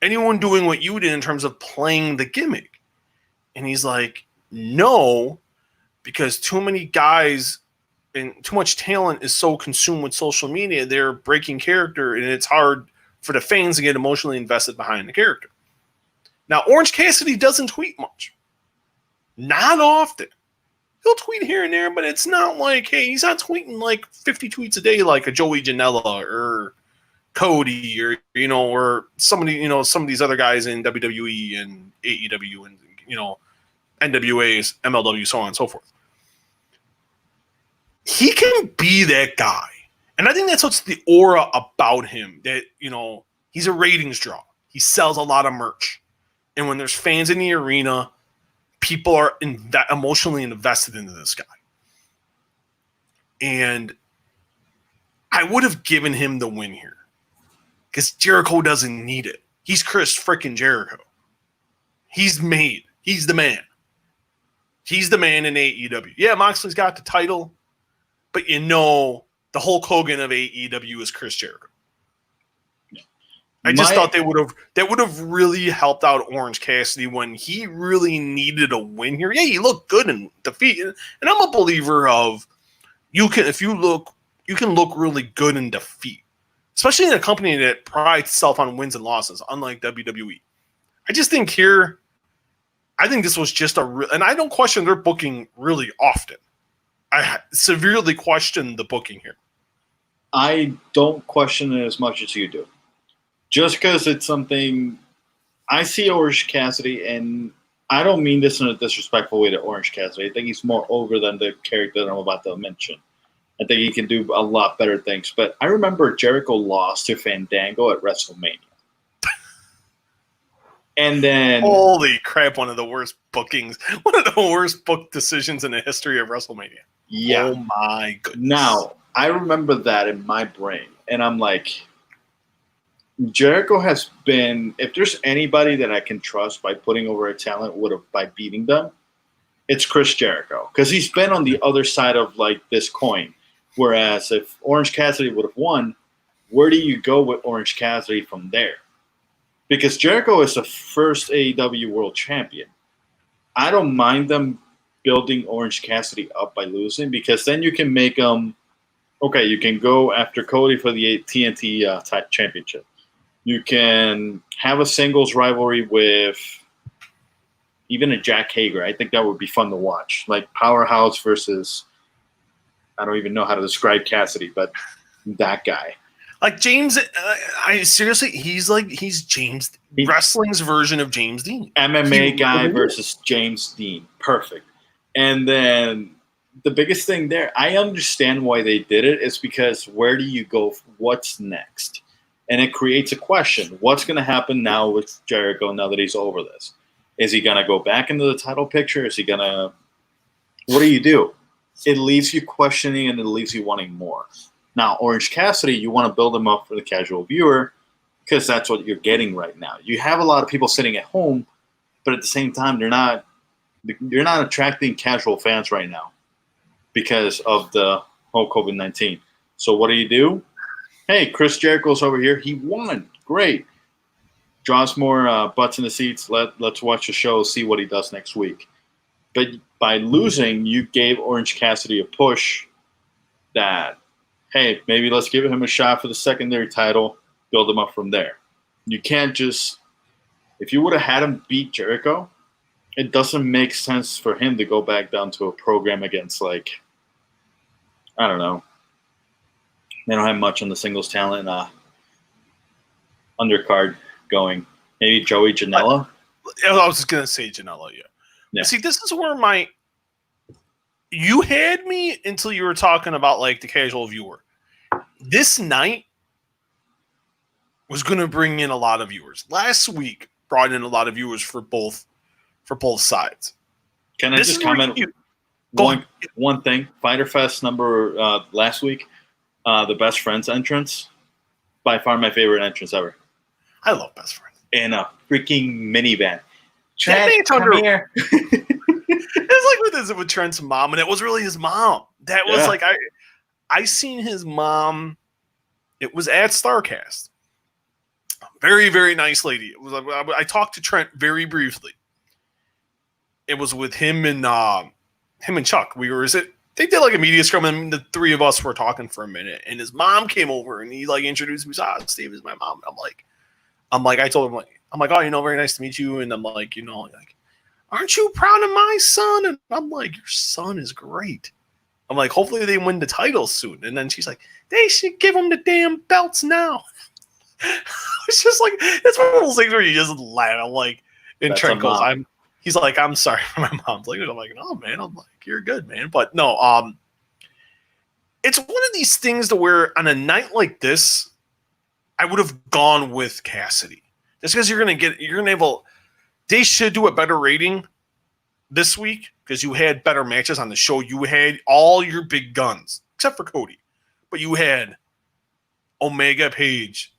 anyone doing what you did in terms of playing the gimmick? And he's like, no, because too many guys and too much talent is so consumed with social media, they're breaking character, and it's hard for the fans to get emotionally invested behind the character. Now, Orange Cassidy doesn't tweet much. Not often. He'll tweet here and there, but it's not like, hey, he's not tweeting like 50 tweets a day like a Joey Janela or Cody or, or somebody, some of these other guys in WWE and AEW and, NWA, MLW, so on and so forth. He can be that guy. And I think that's what's the aura about him, that, he's a ratings draw. He sells a lot of merch. And when there's fans in the arena, people are emotionally invested into this guy. And I would have given him the win here because Jericho doesn't need it. He's Chris freaking Jericho. He's made. He's the man. He's the man in AEW. Yeah, Moxley's got the title, but the Hulk Hogan of AEW is Chris Jericho. I just thought that would have really helped out Orange Cassidy when he really needed a win here. Yeah, he looked good in defeat, and I'm a believer of you can look really good in defeat, especially in a company that prides itself on wins and losses, unlike WWE. I just think here, I think this was just and I don't question their booking really often. I severely question the booking here. I don't question it as much as you do. Just because it's something I see Orange Cassidy, and I don't mean this in a disrespectful way to Orange Cassidy. I think he's more over than the character that I'm about to mention. I think he can do a lot better things. But I remember Jericho lost to Fandango at WrestleMania. And then... Holy crap, one of the worst bookings. One of the worst book decisions in the history of WrestleMania. Yeah. Oh, my goodness. Now, I remember that in my brain. And I'm like, Jericho has been... If there's anybody that I can trust by putting over a talent by beating them, it's Chris Jericho. Because he's been on the other side of like this coin. Whereas if Orange Cassidy would have won, where do you go with Orange Cassidy from there? Because Jericho is the first AEW World Champion. I don't mind them building Orange Cassidy up by losing, because then you can make them, okay, you can go after Cody for the TNT championship. You can have a singles rivalry with even a Jack Hager. I think that would be fun to watch. Like Powerhouse versus, I don't even know how to describe Cassidy, but that guy. Like James, I seriously, he's James, wrestling's version of James Dean. MMA guy versus James Dean. Perfect. And then the biggest thing there, I understand why they did it, is because where do you go? What's next? And it creates a question. What's going to happen now with Jericho now that he's over this? Is he going to go back into the title picture? Is he going to – what do you do? It leaves you questioning, and it leaves you wanting more. Now, Orange Cassidy, you want to build him up for the casual viewer because that's what you're getting right now. You have a lot of people sitting at home, but at the same time, you're not attracting casual fans right now because of the whole COVID-19. So what do? Hey, Chris Jericho's over here. He won. Great. Draws more butts in the seats. Let's watch the show, see what he does next week. But by losing, you gave Orange Cassidy a push that, hey, maybe let's give him a shot for the secondary title, build him up from there. You can't just – if you would have had him beat Jericho, it doesn't make sense for him to go back down to a program against, like, I don't know. They don't have much on the singles talent undercard going. Maybe Joey Janela? I was just going to say Janela, yeah. See, this is where you had me until you were talking about like the casual viewer. This night was going to bring in a lot of viewers. Last week brought in a lot of viewers for both sides. Can I just comment one thing? Fyter Fest number last week, the Best Friends entrance, by far my favorite entrance ever. I love Best Friends. In a freaking minivan. Trent, come here. It was like with Trent's mom, and it was really his mom. That was like I seen his mom. It was at StarCast. Very, very nice lady. It was. I talked to Trent very briefly. It was with him and Chuck. They did like a media scrum, and the three of us were talking for a minute. And his mom came over, and he like introduced me. Steve is my mom. And I'm like, I told him oh, very nice to meet you. And I'm like, aren't you proud of my son? And I'm like, your son is great. I'm like, hopefully they win the title soon. And then she's like, they should give him the damn belts now. It's just like, it's one of those things where you just laugh. I'm like, and Trent goes, he's like, I'm sorry for my mom's like, I'm like, no, man. I'm like, you're good, man. But no, it's one of these things to where on a night like this, I would have gone with Cassidy. Just because they should do a better rating this week because you had better matches on the show. You had all your big guns, except for Cody. But you had Omega Page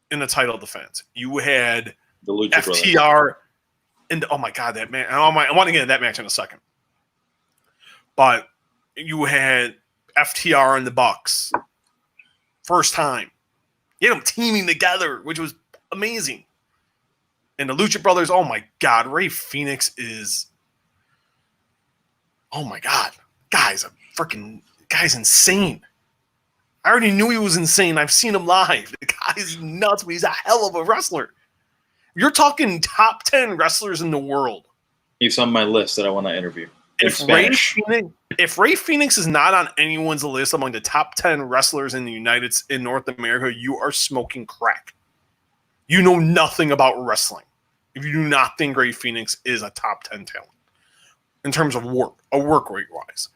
in the title defense. You had the Lucha FTR. Brothers. And oh my God, that man. I want to get into that match in a second. But you had FTR and the Bucks. First time. You had them teaming together, which was amazing. And the Lucha Brothers, oh my God, Rey Fenix is, oh my God, guy's insane. I already knew he was insane. I've seen him live. The guy's nuts, but he's a hell of a wrestler. You're talking top 10 wrestlers in the world. He's on my list that I want to interview. if Ray Phoenix is not on anyone's list among the top 10 wrestlers in North America, you are smoking crack. You know nothing about wrestling if you do not think Ray Phoenix is a top 10 talent in terms of work rate wise.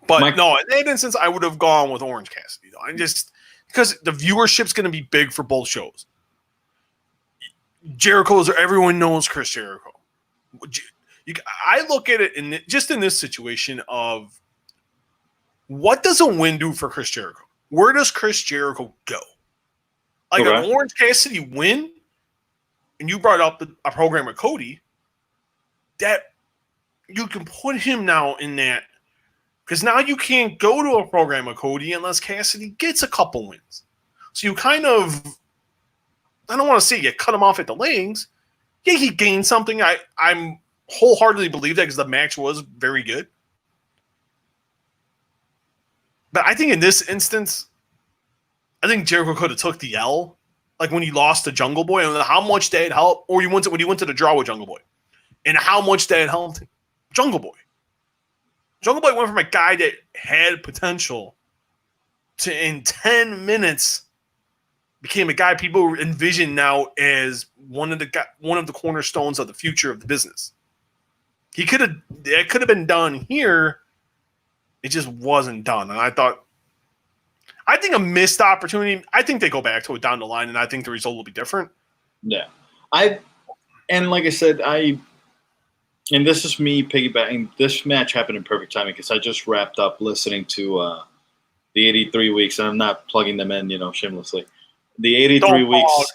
But no, in that instance, I would have gone with Orange Cassidy. Though. I just because the viewership's going to be big for both shows. Everyone knows Chris Jericho. I look at it in this situation of what does a win do for Chris Jericho? Where does Chris Jericho go? Like an Orange Cassidy win, and you brought up a program with Cody, that you can put him now in that. Because now you can't go to a program with Cody unless Cassidy gets a couple wins. So you kind of, I don't want to say you cut him off at the legs. Yeah, he gained something. I'm wholeheartedly believe that because the match was very good. But I think in this instance, I think Jericho could have took the L. Like when he lost to Jungle Boy and how much that helped. Or when he went to the draw with Jungle Boy. And how much that helped Jungle Boy. Jungle Boy went from a guy that had potential to in 10 minutes became a guy people envision now as one of the cornerstones of the future of the business. It could have been done here. It just wasn't done. And I think a missed opportunity. I think they go back to it down the line, and I think the result will be different. Yeah. And like I said, and this is me piggybacking. This match happened in perfect timing because I just wrapped up listening to the 83 weeks, and I'm not plugging them in, shamelessly. The 83 weeks.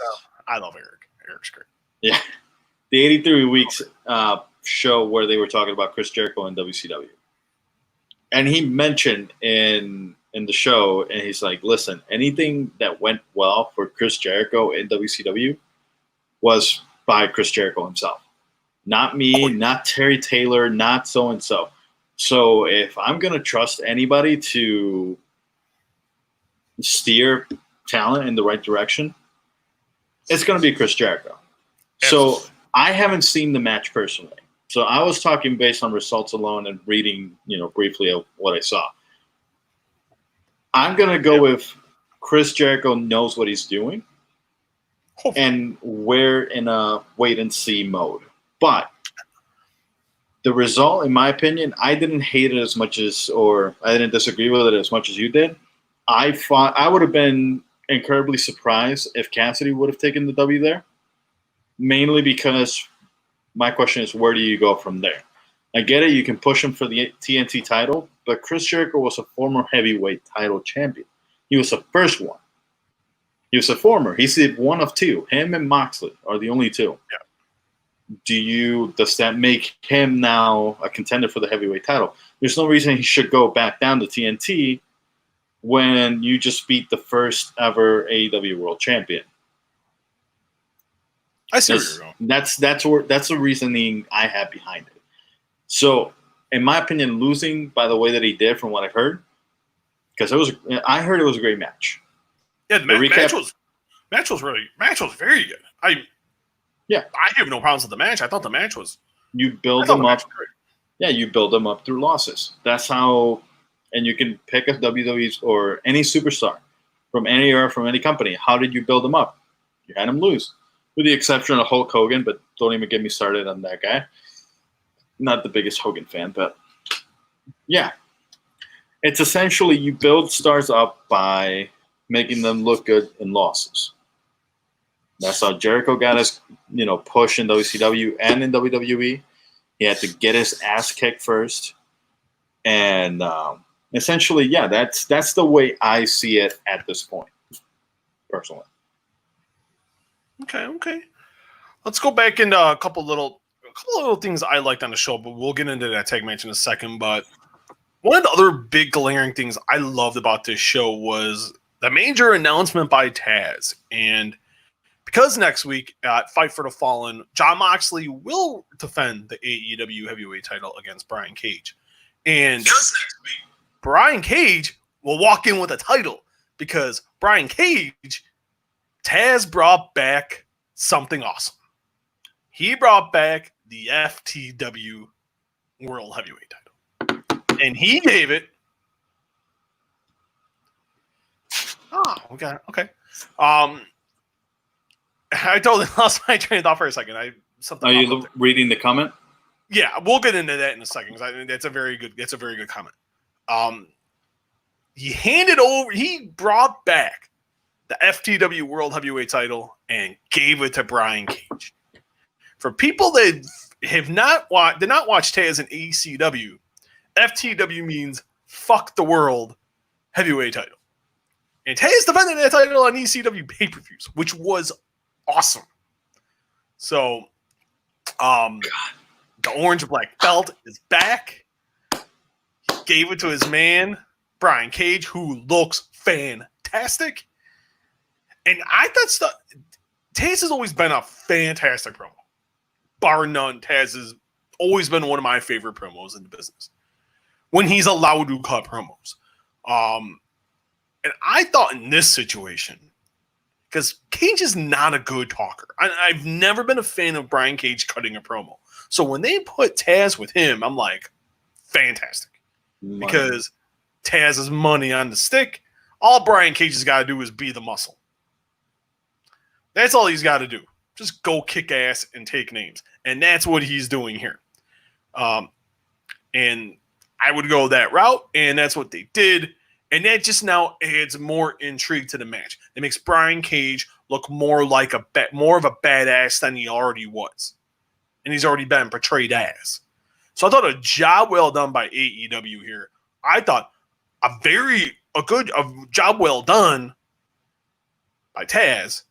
I love Eric. Eric's great. Yeah. The 83 weeks show where they were talking about Chris Jericho and WCW. And he mentioned in the show, and he's like, listen, anything that went well for Chris Jericho in WCW was by Chris Jericho himself. Not me, not Terry Taylor, not so-and-so. So if I'm going to trust anybody to steer talent in the right direction, it's going to be Chris Jericho. So I haven't seen the match personally. So I was talking based on results alone and reading, briefly of what I saw. I'm going to go with Chris Jericho knows what he's doing, and we're in a wait-and-see mode. But the result, in my opinion, I didn't hate it as much as, or I didn't disagree with it as much as you did. I would have been incredibly surprised if Cassidy would have taken the W there, mainly because my question is, where do you go from there? I get it, you can push him for the TNT title, but Chris Jericho was a former heavyweight title champion. He was the first one. He was a former. He's one of two. Him and Moxley are the only two. Yeah. Does that make him now a contender for the heavyweight title? There's no reason he should go back down to TNT when you just beat the first ever AEW World Champion. I see where you're going. That's the reasoning I have behind it. So, in my opinion, losing by the way that he did, from what I've heard, because I heard it was a great match. Yeah, the match was very good. I have no problems with the match. I thought the match was. You build them up. Yeah, you build them up through losses. That's how, and you can pick a WWE's or any superstar from any era, from any company. How did you build them up? You had them lose, with the exception of Hulk Hogan. But don't even get me started on that guy. Not the biggest Hogan fan, but yeah, it's essentially you build stars up by making them look good in losses. That's how Jericho got his, push in WCW and in WWE. He had to get his ass kicked first, and essentially, yeah, that's the way I see it at this point, personally. Okay. Let's go back into a couple little things I liked on the show, but we'll get into that tag match in a second. But one of the other big glaring things I loved about this show was the major announcement by Taz. And because next week at Fight for the Fallen, Jon Moxley will defend the AEW heavyweight title against Brian Cage. And next week, Brian Cage will walk in with a title because Brian Cage, Taz brought back something awesome. He brought back the FTW World Heavyweight title. And he gave it. Oh, okay. Okay. I totally lost my train of thought for a second. Are you reading the comment? Yeah, we'll get into that in a second because I think that's a very good comment. He brought back the FTW World Heavyweight title and gave it to Brian Cage. For people that did not watch Taz in ECW, FTW means fuck the world heavyweight title. And Taz defended that title on ECW pay-per-views, which was awesome. So, the orange black belt is back. He gave it to his man, Brian Cage, who looks fantastic. And I thought Taz has always been a fantastic promo. Bar none, Taz has always been one of my favorite promos in the business. When he's allowed to cut promos. And I thought in this situation, because Cage is not a good talker. I've never been a fan of Brian Cage cutting a promo. So when they put Taz with him, I'm like, fantastic. Money. Because Taz is money on the stick. All Brian Cage has got to do is be the muscle. That's all he's got to do. Just go kick ass and take names. And that's what he's doing here. And I would go that route, and that's what they did. And that just now adds more intrigue to the match. It makes Brian Cage look more of a badass than he already was. And he's already been portrayed as. So I thought a job well done by AEW here. I thought a job well done by Taz.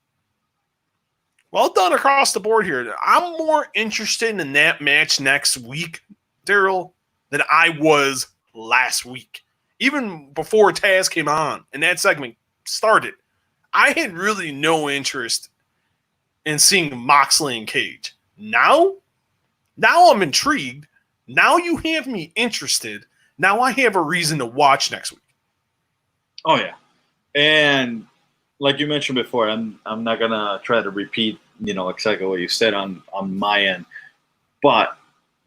Well done across the board here. I'm more interested in that match next week, Daryl, than I was last week. Even before Taz came on and that segment started, I had really no interest in seeing Moxley and Cage. Now I'm intrigued. Now you have me interested. Now I have a reason to watch next week. Oh, yeah. And like you mentioned before, I'm not going to try to repeat, exactly what you said on my end. But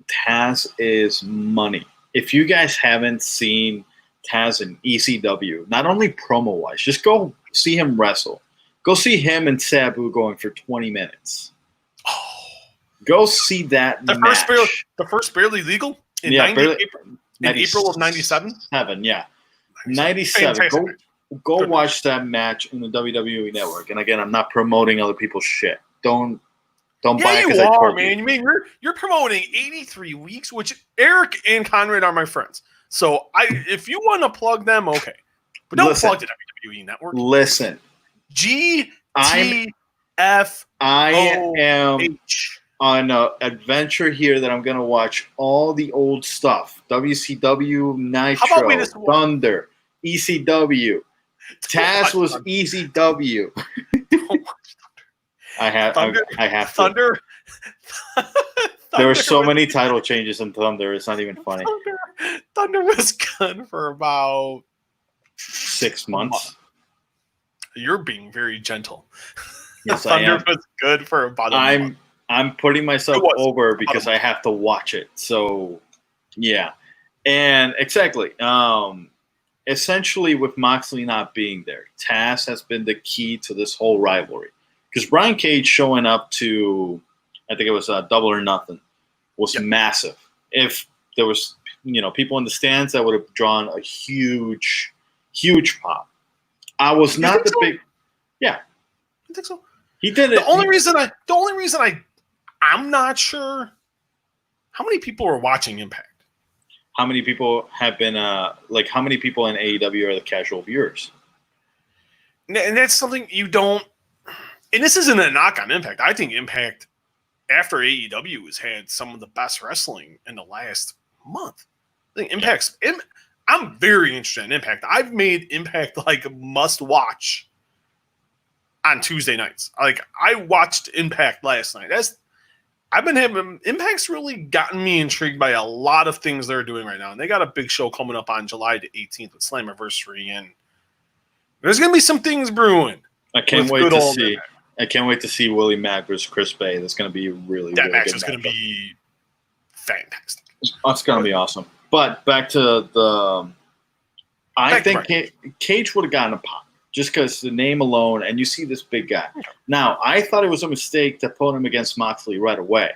Taz is money. If you guys haven't seen Taz in ECW, not only promo-wise, just go see him wrestle. Go see him and Sabu going for 20 minutes. Oh. Go see that match. The first Barely Legal? In April of 97? 97. Go watch that match in the WWE Network. And again, I'm not promoting other people's shit. Don't buy it because I told man. You mean you're promoting 83 weeks, which Eric and Conrad are my friends. So if you want to plug them, okay. But don't plug the WWE Network. Listen. GTFOH. I am on an adventure here that I'm going to watch all the old stuff. WCW, Nitro, Thunder, ECW. Taz was ECW. I have Thunder. There were so many title changes in Thunder. It's not even funny. Thunder was good for about 6 months. You're being very gentle. Yes, Thunder was good for about a month. I'm putting myself over because I have to watch it. So, yeah. And exactly. Essentially, with Moxley not being there, Taz has been the key to this whole rivalry. Because Brian Cage showing up to, I think it was Double or Nothing, was massive. If there was, people in the stands, that would have drawn a huge, huge pop. I was not the big, I think so. He did it. The only reason I'm not sure how many people are watching Impact. How many people have been how many people in AEW are the casual viewers? And that's something you don't. And this isn't a knock on Impact. I think Impact, after AEW, has had some of the best wrestling in the last month. I think Impact's. I'm very interested in Impact. I've made Impact like a must watch on Tuesday nights. Like I watched Impact last night. Impact's really gotten me intrigued by a lot of things they're doing right now. And they got a big show coming up on July the 18th with Slammiversary, and there's going to be some things brewing. I can't wait to see. Impact. I can't wait to see Willie Mack versus Chris Bay. That's going to be really that really match good is going to be fantastic. That's gonna be awesome. But back to the, I think Cage would have gotten a pop just because the name alone, and you see this big guy. Now, I thought it was a mistake to put him against Moxley right away,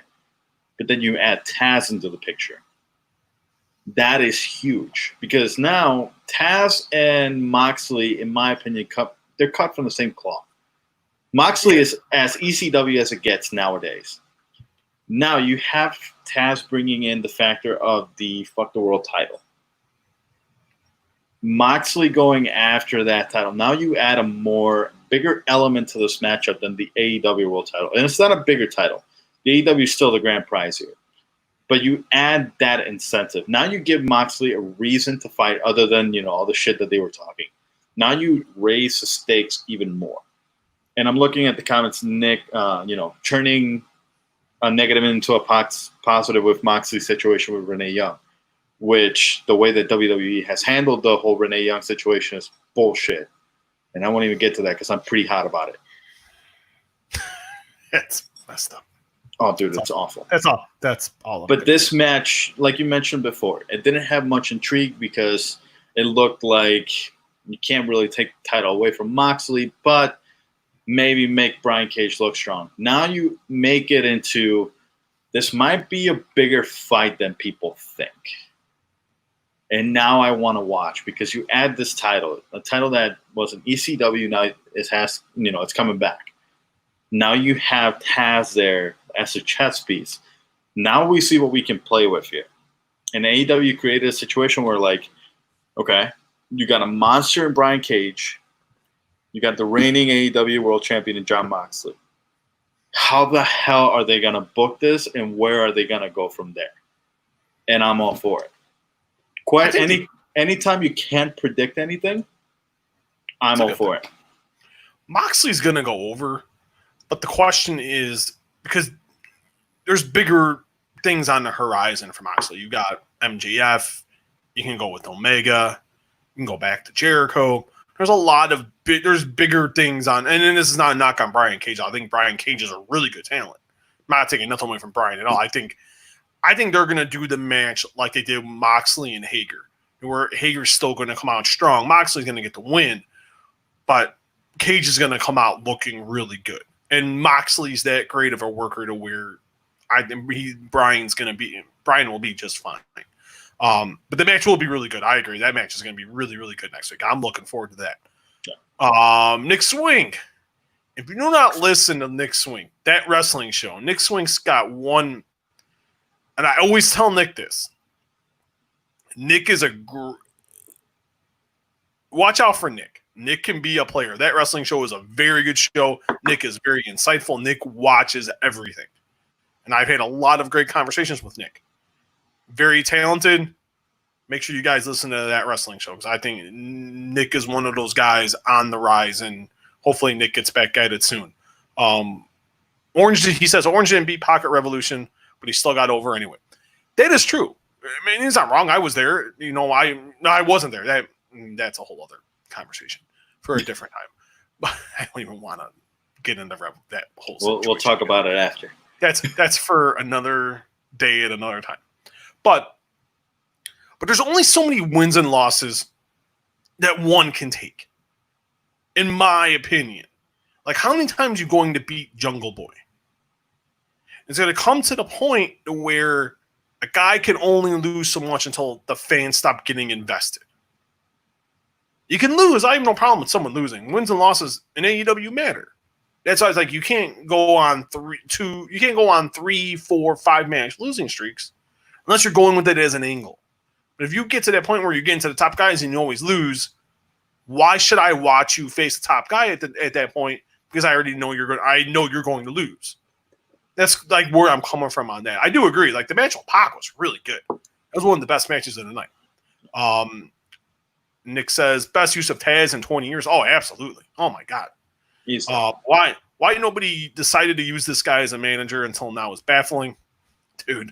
but then you add Taz into the picture. That is huge because now Taz and Moxley, in my opinion, they're cut from the same cloth. Moxley is as ECW as it gets nowadays. Now you have Taz bringing in the factor of the Fuck the World title. Moxley going after that title. Now you add a bigger element to this matchup than the AEW World title. And it's not a bigger title. The AEW is still the grand prize here. But you add that incentive. Now you give Moxley a reason to fight other than, all the shit that they were talking. Now you raise the stakes even more. And I'm looking at the comments, Nick, turning a negative into a positive with Moxley's situation with Renee Young, which the way that WWE has handled the whole Renee Young situation is bullshit. And I won't even get to that because I'm pretty hot about it. It's messed up. Oh, dude, it's awful. That's all of it. But this match, like you mentioned before, it didn't have much intrigue because it looked like you can't really take the title away from Moxley, but maybe make Brian Cage look strong. Now you make it into this might be a bigger fight than people think. And now I want to watch because you add this title, a title that was an ECW, now it's coming back. Now you have Taz there as a chess piece. Now we see what we can play with here. And AEW created a situation where, okay, you got a monster in Brian Cage. You got the reigning AEW World Champion in Jon Moxley. How the hell are they going to book this, and where are they going to go from there? And I'm all for it. Anytime you can't predict anything, I'm all for it. Moxley's going to go over, but the question is, because there's bigger things on the horizon for Moxley. You got MJF. You can go with Omega. You can go back to Jericho. There's a lot of there's bigger things on, and then this is not a knock on Brian Cage. I think Brian Cage is a really good talent. I'm not taking nothing away from Brian at all. I think they're gonna do the match like they did with Moxley and Hager, where Hager's still gonna come out strong. Moxley's gonna get the win, but Cage is gonna come out looking really good. And Moxley's that great of a worker to where Brian will be just fine. But the match will be really good. I agree. That match is going to be really, really good next week. I'm looking forward to that. Yeah. Nick Swing. If you do not listen to Nick Swing, that wrestling show, Nick Swing's got one, and I always tell Nick this. Nick is watch out for Nick. Nick can be a player. That wrestling show is a very good show. Nick is very insightful. Nick watches everything. And I've had a lot of great conversations with Nick. Very talented. Make sure you guys listen to that wrestling show because I think Nick is one of those guys on the rise, and hopefully Nick gets back at it soon. He says Orange didn't beat Pocket Revolution, but he still got over anyway. That is true. I mean, he's not wrong. I was there. I wasn't there. That's a whole other conversation for a different time. But I don't even want to get into that whole situation. We'll talk about it after. That's for another day at another time. But there's only so many wins and losses that one can take, in my opinion. Like, how many times are you going to beat Jungle Boy? It's going to come to the point where a guy can only lose so much until the fans stop getting invested. You can lose. I have no problem with someone losing. Wins and losses in AEW matter. That's why it's like you can't go on 3, 4, 5 match losing streaks unless you're going with it as an angle. But if you get to that point where you're getting to the top guys and you always lose, why should I watch you face the top guy at that point? Because I already know I know you're going to lose. That's like where I'm coming from on that. I do agree. Like the match with Pac was really good. That was one of the best matches of the night. Nick says best use of Taz in 20 years. Oh, absolutely. Oh my God. Why nobody decided to use this guy as a manager until now is baffling. Dude,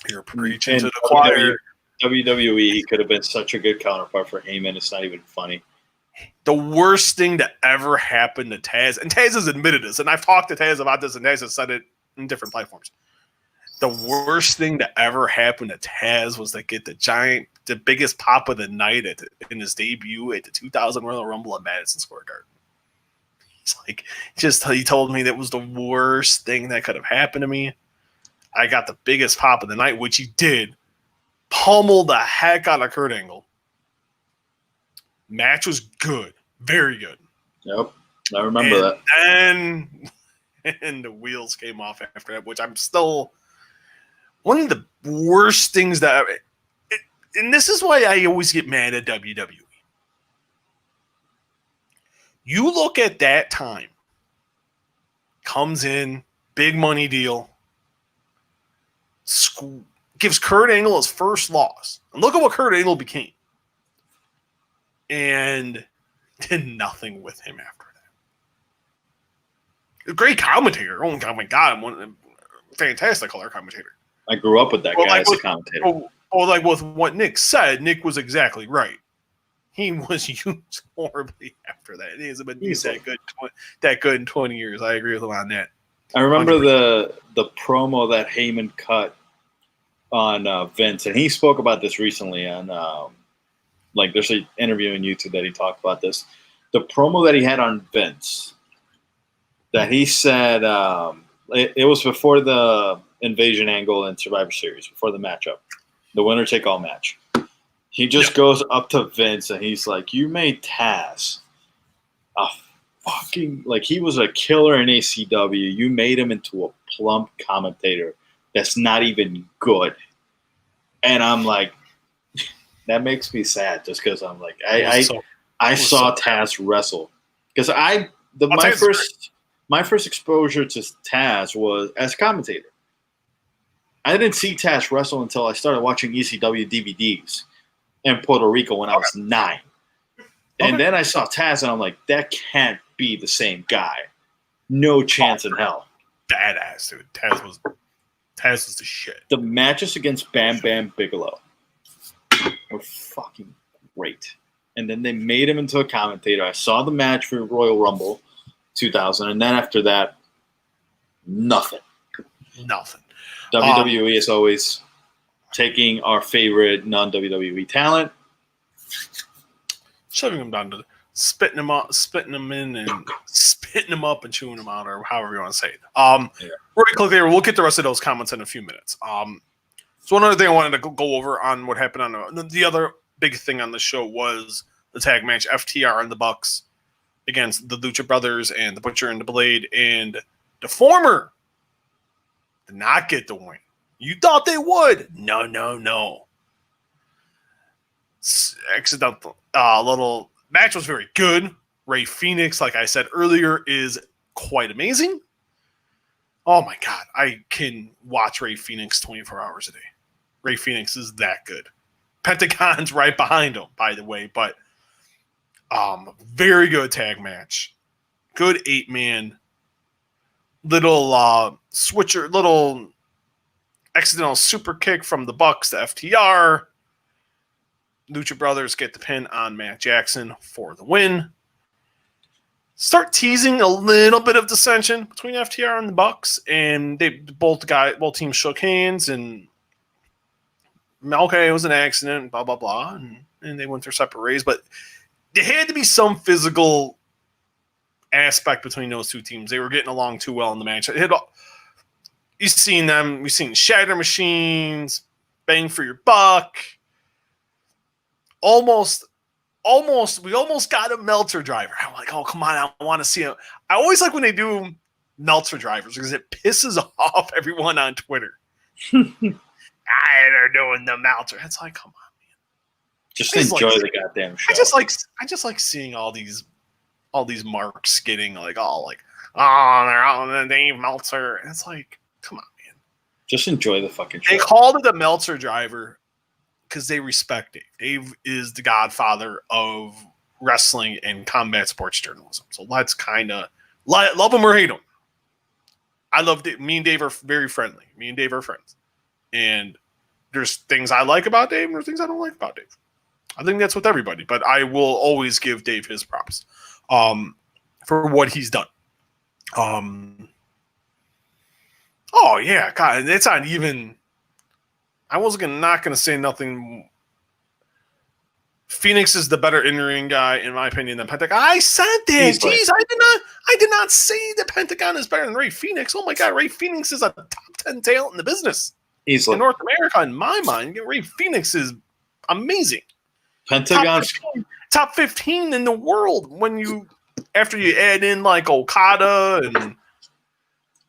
you're preaching to the choir. WWE could have been such a good counterpart for Heyman. It's not even funny. The worst thing that ever happened to Taz, and Taz has admitted this, and I've talked to Taz about this, and Taz has said it in different platforms. the worst thing that ever happened to Taz was to get the biggest pop of the night in his debut at the 2000 Royal Rumble at Madison Square Garden. He's like, he told me that was the worst thing that could have happened to me. I got the biggest pop of the night, which he did. Pummeled the heck out of Kurt Angle. Match was good. Very good. Yep. I remember that. And the wheels came off after that, which I'm still one of the worst things that and this is why I always get mad at WWE. You look at that time, comes in, big money deal, gives Kurt Angle his first loss. And look at what Kurt Angle became. And did nothing with him after that. A great commentator. Oh my God, fantastic color commentator. I grew up with that guy as a commentator. Like with what Nick said, Nick was exactly right. He was used horribly after that. He hasn't been used that good in 20 years. I agree with him on that. I remember the promo that Heyman cut on Vince, and he spoke about this recently on there's an interview on YouTube that he talked about this. The promo that he had on Vince, that he said it was before the Invasion angle and Survivor Series, before the matchup, the winner take all match. He just goes up to Vince and he's like, "You made Taz a fucking he was a killer in ACW. You made him into a plump commentator that's not even good." And I'm like, that makes me sad just because I'm like, I saw Taz wrestle because my first exposure to Taz was as a commentator. I didn't see Taz wrestle until I started watching ECW DVDs in Puerto Rico when I was 9. And then I saw Taz and I'm like, that can't be the same guy. No chance in hell. Badass, dude. Taz was the shit. The matches against Bam Bam Bigelow were fucking great. And then they made him into a commentator. I saw the match for Royal Rumble 2000, and then after that, nothing. WWE is always taking our favorite non-WWE talent, shoving them down to spitting them in, and spitting them up and chewing them out, or however you want to say it. Really quickly, we'll get the rest of those comments in a few minutes. So one other thing I wanted to go over on what happened on the other big thing on the show was the tag match, FTR and the Bucks against the Lucha Brothers and the Butcher and the Blade, and the former did not get the win. You thought they would. No. Accidental. Little match was very good. Ray Phoenix, like I said earlier, is quite amazing. Oh my God. I can watch Ray Phoenix 24 hours a day. Ray Phoenix is that good. Pentagon's right behind him, by the way, but very good tag match. Good 8-man. Little switcher, little accidental super kick from the Bucks to FTR. Lucha Brothers get the pin on Matt Jackson for the win. Start teasing a little bit of dissension between FTR and the Bucks, and both teams shook hands, and okay, it was an accident, blah blah blah, and they went their separate ways. But there had to be some physical aspect between those two teams. They were getting along too well in the match. You've seen them. We've seen shatter machines, bang for your buck. We almost got a Meltzer driver. I'm like, oh, come on, I want to see him. I always like when they do Meltzer drivers because it pisses off everyone on Twitter. They're doing the Meltzer. It's like, come on, man. Just enjoy the goddamn show. I just like seeing all these marks getting they're out on the Dave Meltzer. And it's like, come on, man. Just enjoy the fucking show. They called it the Meltzer driver because they respect Dave. Dave is the godfather of wrestling and combat sports journalism. So let's kind of love him or hate him. I love Dave. Me and Dave are very friendly. Me and Dave are friends. And there's things I like about Dave and there's things I don't like about Dave. I think that's with everybody. But I will always give Dave his props for what he's done. Oh yeah, God, it's not even. I was not gonna say nothing. Phoenix is the better in-ring guy, in my opinion, than Pentagon. I said that. Easily. Jeez, I did not say that Pentagon is better than Ray Phoenix. Oh my God, Ray Phoenix is a top 10 talent in the business. Easily. In North America, in my mind, Ray Phoenix is amazing. Pentagon. Top 15 in the world after you add in like Okada and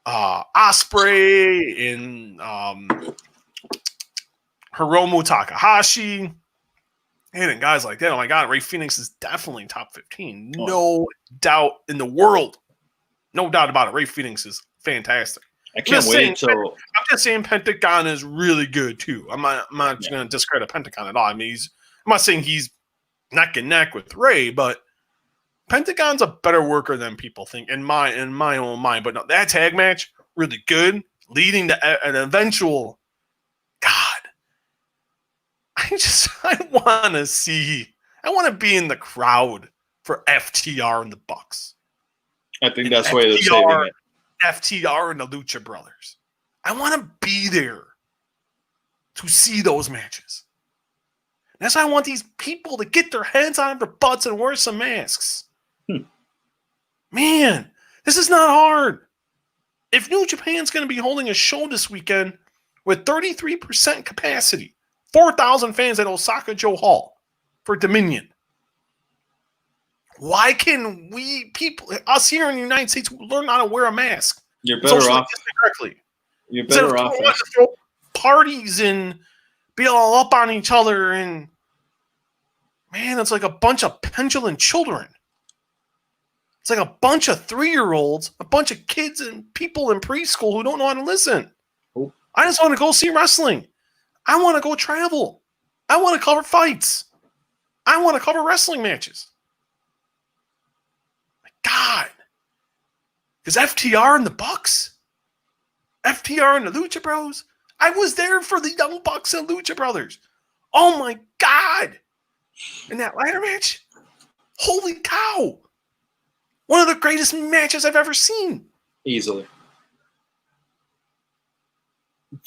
Osprey and Hiromu Takahashi. And guys like that, oh my God, Ray Phoenix is definitely top 15. No doubt in the world. No doubt about it. Ray Phoenix is fantastic. I can't wait till. I'm just saying Pentagon is really good too. I'm not going to discredit Pentagon at all. I mean, I'm not saying he's neck and neck with Ray, but Pentagon's a better worker than people think in my own mind. But no, that tag match, really good, leading to an eventual. God. I want to be in the crowd for FTR and the Bucks. I think that's why they're saving it. FTR and the Lucha Brothers. I want to be there to see those matches. That's why I want these people to get their hands on their butts and wear some masks. Man, this is not hard. If New Japan's going to be holding a show this weekend with 33% capacity, 4,000 fans at Osaka-jo Hall for Dominion. Why can us here in the United States, learn how to wear a mask? You're better off. Correctly. You're better off. To throw parties and be all up on each other, and man, it's like a bunch of pendulum children. It's like a bunch of 3-year-olds, a bunch of kids and people in preschool who don't know how to listen. Oh. I just want to go see wrestling. I want to go travel. I want to cover fights. I want to cover wrestling matches. My God. Because FTR and the Bucks, FTR and the Lucha Bros, I was there for the Young Bucks and Lucha Brothers. Oh my God. In that ladder match, holy cow. One of the greatest matches I've ever seen. Easily.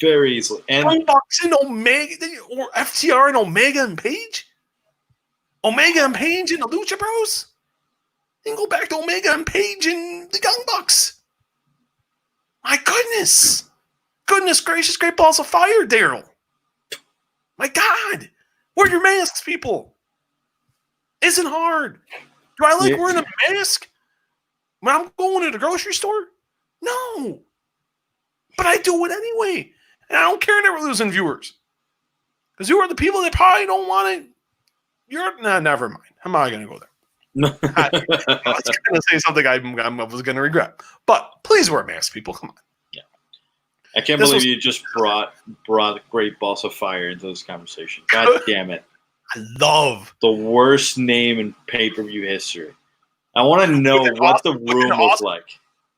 Very easily. And Young Bucks and Omega, or FTR and Omega and Page? Omega and Page and the Lucha Bros? Then go back to Omega and Page and the Young Bucks. My goodness. Goodness gracious, great balls of fire, Daryl. My God. Wear your masks, people. Isn't hard. Do I like wearing a mask when I'm going to the grocery store? No. But I do it anyway. And I don't care that we're losing viewers. Because you are the people that probably don't want to. Never mind. How am I going to go there? I was going to say something I was going to regret. But please wear masks, people. Come on. Yeah. I can't believe you just brought Great Balls of Fire into this conversation. God damn it. I love the worst name in pay-per-view history. I want to know what the room was like.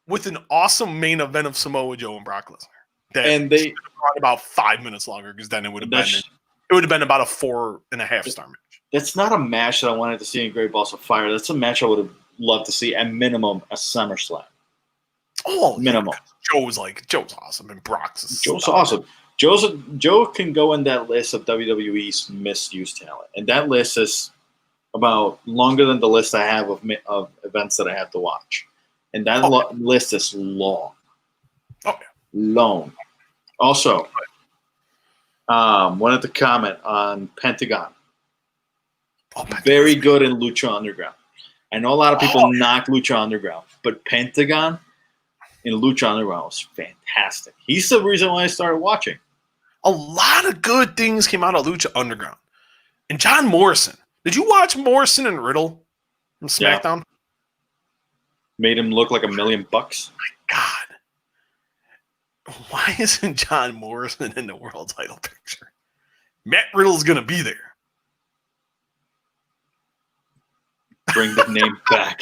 With an awesome main event of Samoa Joe and Brock Lesnar. And they brought about 5 minutes longer because then it would have been about a 4.5 star match. That's not a match that I wanted to see in Great Balls of Fire. That's a match I would have loved to see at minimum a SummerSlam. Oh, minimum. Yeah. Joe's awesome and Brock's awesome. Joe can go in that list of WWE's misused talent, and that list is about longer than the list I have of events that I have to watch, and that list is long. Oh, yeah. Long. Also, wanted to comment on Pentagon. Very good in Lucha Underground. I know a lot of people knock Lucha Underground, but Pentagon in Lucha Underground was fantastic. He's the reason why I started watching. A lot of good things came out of Lucha Underground. And John Morrison. Did you watch Morrison and Riddle from SmackDown? Yeah. Made him look like $1 million. My God. Why isn't John Morrison in the world title picture? Matt Riddle's going to be there. Bring the name back.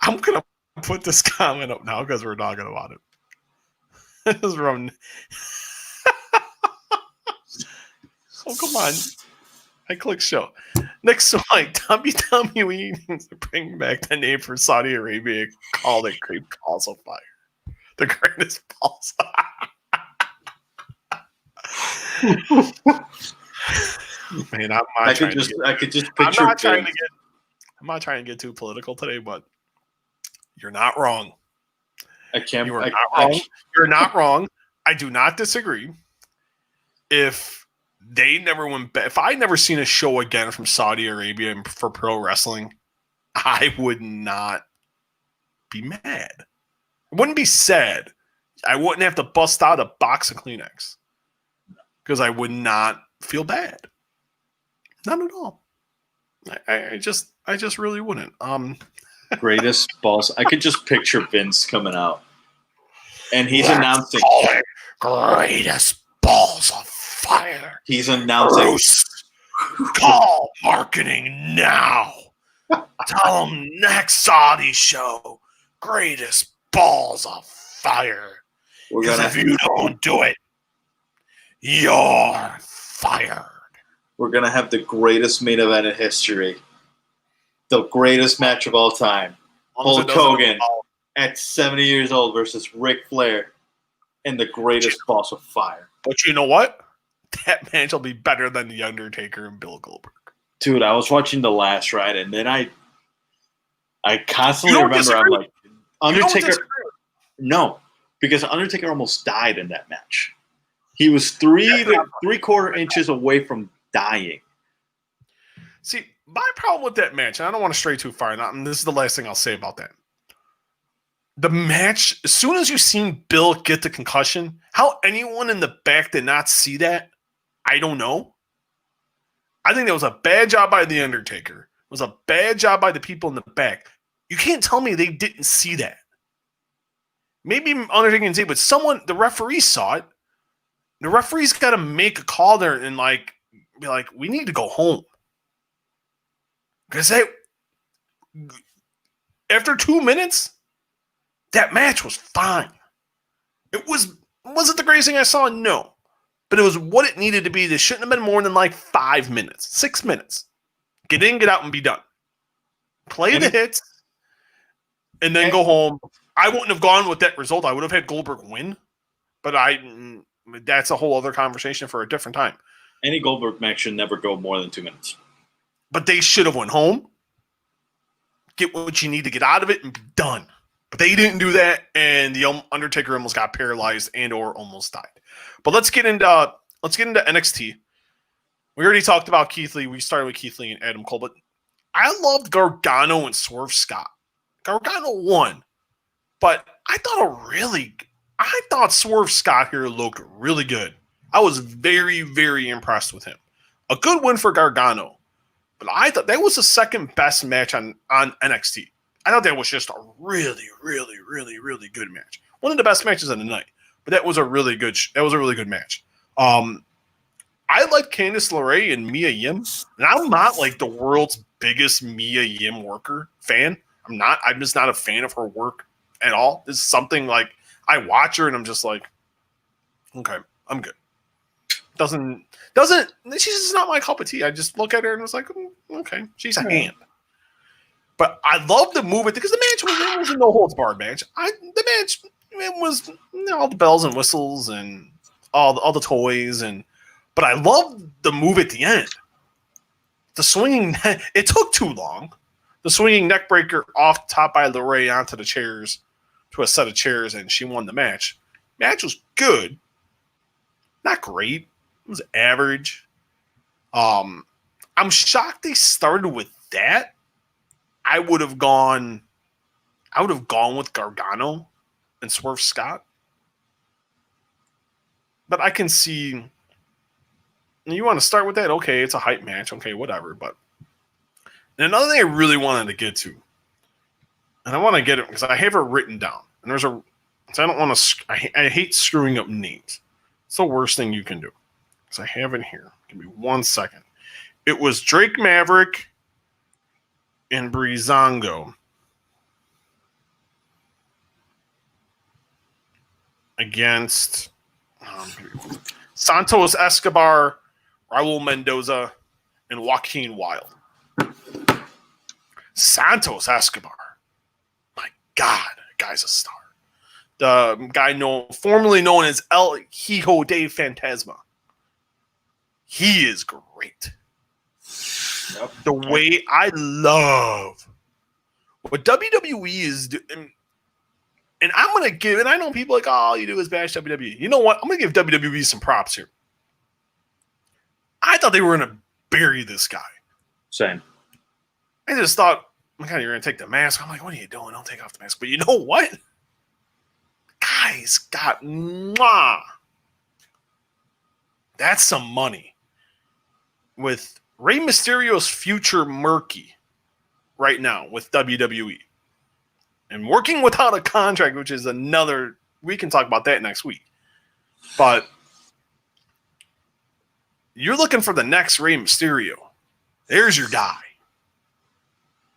I'm going to put this comment up now because we're talking about it. This is from... Oh, come on. I click show. Next one, WWE needs to bring back the name for Saudi Arabia, called it Great Balls of Fire. The greatest balls. Man, I could just picture I'm not trying to get too political today, but you're not wrong. You are not wrong. You're not wrong. I do not disagree. If they never went back, if I never seen a show again from Saudi Arabia for pro wrestling, I would not be mad. I wouldn't be sad. I wouldn't have to bust out a box of Kleenex because I would not feel bad. Not at all. I just really wouldn't. Greatest balls. I could just picture Vince coming out, and he's announcing greatest balls of fire. He's announcing. Bruce, call marketing now. Tell them next Saudi show, greatest balls of fire. Because if you don't do it, you're fired. We're gonna have the greatest main event in history. The greatest match of all time. Hulk Hogan at 70 years old versus Ric Flair and the greatest balls of fire. But you know what? That match will be better than The Undertaker and Bill Goldberg. Dude, I was watching The Last Ride, and then I constantly remember, I'm like, Undertaker. No, because Undertaker almost died in that match. He was 3.75 inches away from dying. See, my problem with that match, and I don't want to stray too far, and this is the last thing I'll say about that. The match, as soon as you seen Bill get the concussion, how anyone in the back did not see that, I don't know. I think that was a bad job by The Undertaker. It was a bad job by the people in the back. You can't tell me they didn't see that. Maybe Undertaker didn't see it, but the referee saw it. The referee's got to make a call there and be like, we need to go home. Because after 2 minutes, that match was fine. Wasn't the greatest thing I saw? No. But it was what it needed to be. This shouldn't have been more than 5 minutes, 6 minutes. Get in, get out, and be done. Play the hits, and then go home. I wouldn't have gone with that result. I would have had Goldberg win. But that's a whole other conversation for a different time. Any Goldberg match should never go more than 2 minutes. But they should have went home, get what you need to get out of it, and be done. But they didn't do that, and the Undertaker almost got paralyzed and/or almost died. But let's get into NXT. We already talked about Keith Lee. We started with Keith Lee and Adam Cole, but I loved Gargano and Swerve Scott. Gargano won, but I thought Swerve Scott here looked really good. I was very, very impressed with him. A good win for Gargano. But I thought that was the second best match on NXT. I thought that was just a really, really, really, really good match. One of the best matches of the night. But that was a really good match. I like Candice LeRae and Mia Yim. And I'm not the world's biggest Mia Yim fan. I'm just not a fan of her work at all. This is something I watch her and I'm just like, okay, I'm good. She's just not my cup of tea. I just look at her and it's like, okay, she's a hand. But I love the movement because the match was a no holds barred match. The match was all the bells and whistles and all the toys but I love the move at the end. The swinging, it took too long. The swinging neck breaker off top by LeRae onto the chairs to a set of chairs, and she won the match. Match was good, not great. It was average. I'm shocked they started with that. I would have gone with Gargano and Swerve Scott. But I can see you want to start with that? Okay, it's a hype match. Okay, whatever. But and another thing I really wanted to get to, and I want to get it because I have it written down. And so I don't want to. I hate screwing up names. It's the worst thing you can do. Because I have it here. Give me 1 second. It was Drake Maverick and Breezango against Santos Escobar, Raul Mendoza, and Joaquin Wilde. Santos Escobar. My God, that guy's a star. the guy formerly known as El Hijo de Fantasma. He is great. Yep. The way I love what WWE is doing, and I'm going to give, and I know people like, oh, all you do is bash WWE. You know what? I'm going to give WWE some props here. I thought they were going to bury this guy. Same. I just thought, oh my God, you're going to take the mask. I'm like, what are you doing? Don't take off the mask. But you know what? Guys got mwah. That's some money. With Rey Mysterio's future murky right now with WWE. And working without a contract, which is another, we can talk about that next week. But you're looking for the next Rey Mysterio. There's your guy.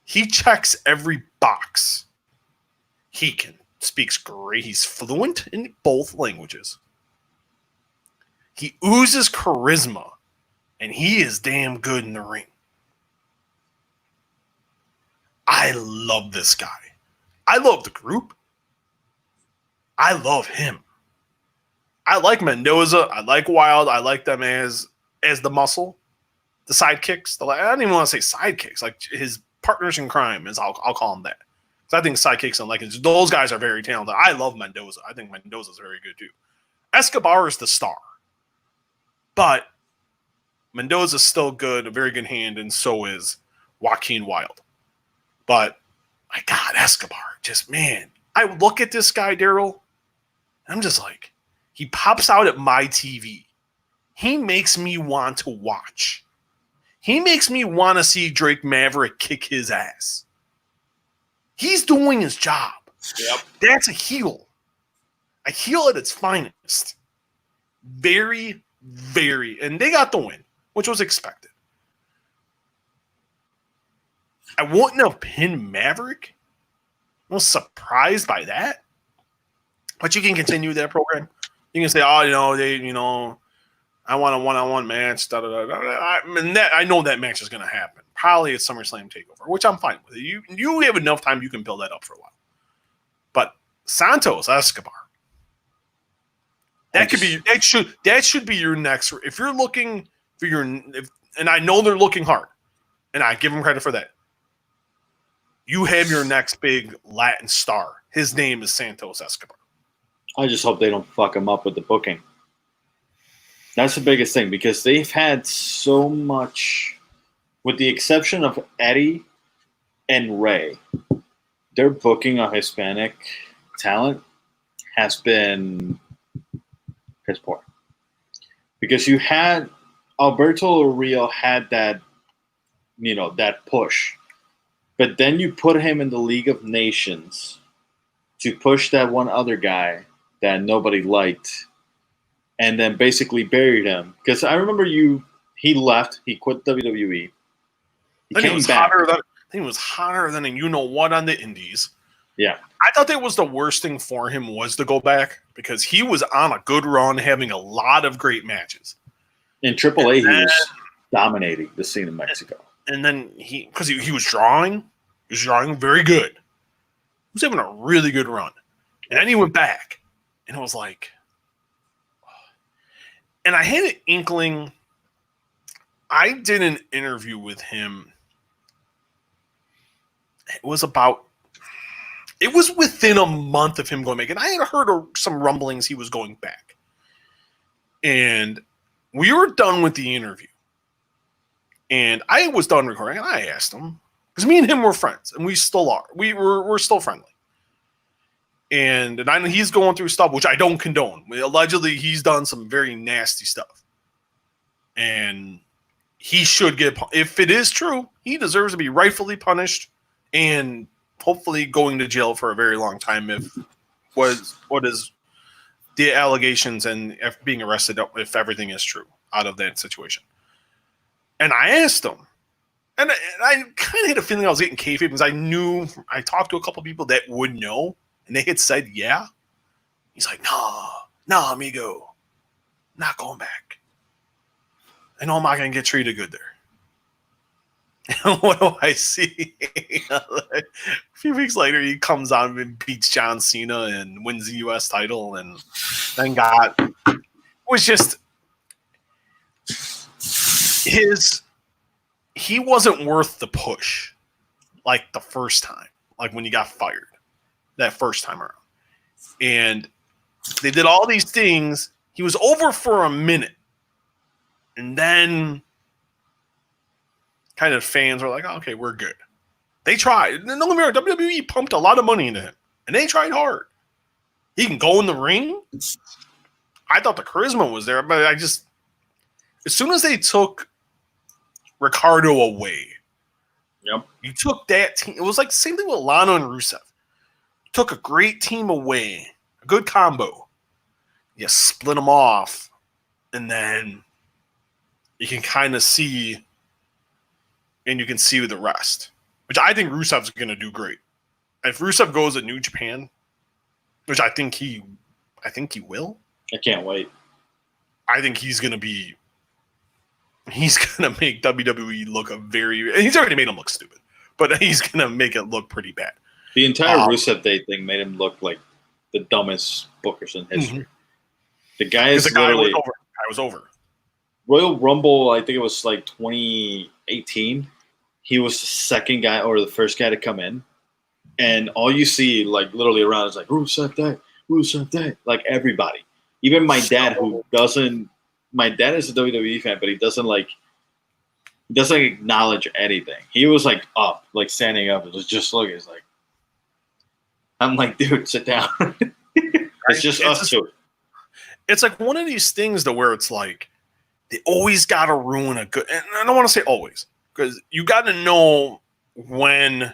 He checks every box. He speaks great. He's fluent in both languages. He oozes charisma, and he is damn good in the ring. I love this guy. I love the group. I love him. I like Mendoza. I like Wild. I like them as the muscle, the sidekicks. I don't even want to say sidekicks. Like his partners in crime, is I'll call them that. Because I think sidekicks and like those guys are very talented. I love Mendoza. I think Mendoza's very good too. Escobar is the star, but Mendoza's still good, a very good hand, and so is Joaquin Wild. But my God, Escobar, just man, I look at this guy, Daryl, and I'm just like, he pops out at my TV. He makes me want to watch. He makes me want to see Drake Maverick kick his ass. He's doing his job. Yep. That's a heel. A heel at its finest. Very, very, and they got the win, which was expected. I wouldn't have pinned Maverick. I was surprised by that. But you can continue that program. You can say, oh, I want a one-on-one match. Da, da, da, da. I know that match is going to happen. Probably at SummerSlam TakeOver, which I'm fine with. You have enough time, you can build that up for a while. But Santos Escobar, that should be your next. If you're looking for and I know they're looking hard, and I give them credit for that. You have your next big Latin star. His name is Santos Escobar. I just hope they don't fuck him up with the booking. That's the biggest thing, because they've had so much, with the exception of Eddie and Ray, their booking of Hispanic talent has been piss poor. Because you had Alberto Del Rio had that, that push. But then you put him in the League of Nations to push that one other guy that nobody liked, and then basically buried him. Because I remember he left, he quit WWE. He was hotter than a you-know-what on the indies. Yeah. I thought that was the worst thing for him was to go back, because he was on a good run, having a lot of great matches. In AAA, he was dominating the scene in Mexico. And then he was drawing very good. He was having a really good run. And then he went back, and it was like, and I had an inkling. I did an interview with him. It was within a month of him going back, and I had heard some rumblings he was going back. And we were done with the interview. And I was done recording, and I asked him, because me and him were friends, and we still are. We're still friendly. And I know he's going through stuff, which I don't condone. Allegedly, he's done some very nasty stuff. And he should get, if it is true, he deserves to be rightfully punished and hopefully going to jail for a very long time if what is the allegations and if being arrested, if everything is true out of that situation. And I asked him, and I kind of had a feeling I was getting kayfabe, because I talked to a couple people that would know, and they had said, yeah. He's like, no, amigo, not going back. I know I'm not going to get treated good there. What do I see? A few weeks later, he comes on and beats John Cena and wins the U.S. title, and then was just he wasn't worth the push like the first time, like when he got fired that first time around. And they did all these things. He was over for a minute, and then kind of fans were like, oh, okay, we're good. They tried. No, WWE pumped a lot of money into him, and they tried hard. He can go in the ring. I thought the charisma was there, but as soon as they took Ricardo away, you took that team. It was like the same thing with Lana and Rusev. You took a great team away, a good combo. You split them off, and then you can kind of see, and you can see the rest. Which I think Rusev's going to do great. If Rusev goes to New Japan, which I think he will. I can't wait. I think he's going to make WWE look he's already made him look stupid, but he's going to make it look pretty bad. The entire Rusev Day thing made him look like the dumbest bookers in history. Mm-hmm. The guy is literally... I was over. Royal Rumble, I think it was like 2018. He was the second guy or the first guy to come in. And all you see, like, literally around is like, Rusev Day. Like, everybody. Even my dad, who doesn't... My dad is a WWE fan, but he doesn't acknowledge anything. He was, like, up, like, standing up. It was just looking. It's like... I'm like, dude, sit down. It's just us two. It's like one of these things to where it's like, they always got to ruin a good... And I don't want to say always, because you got to know when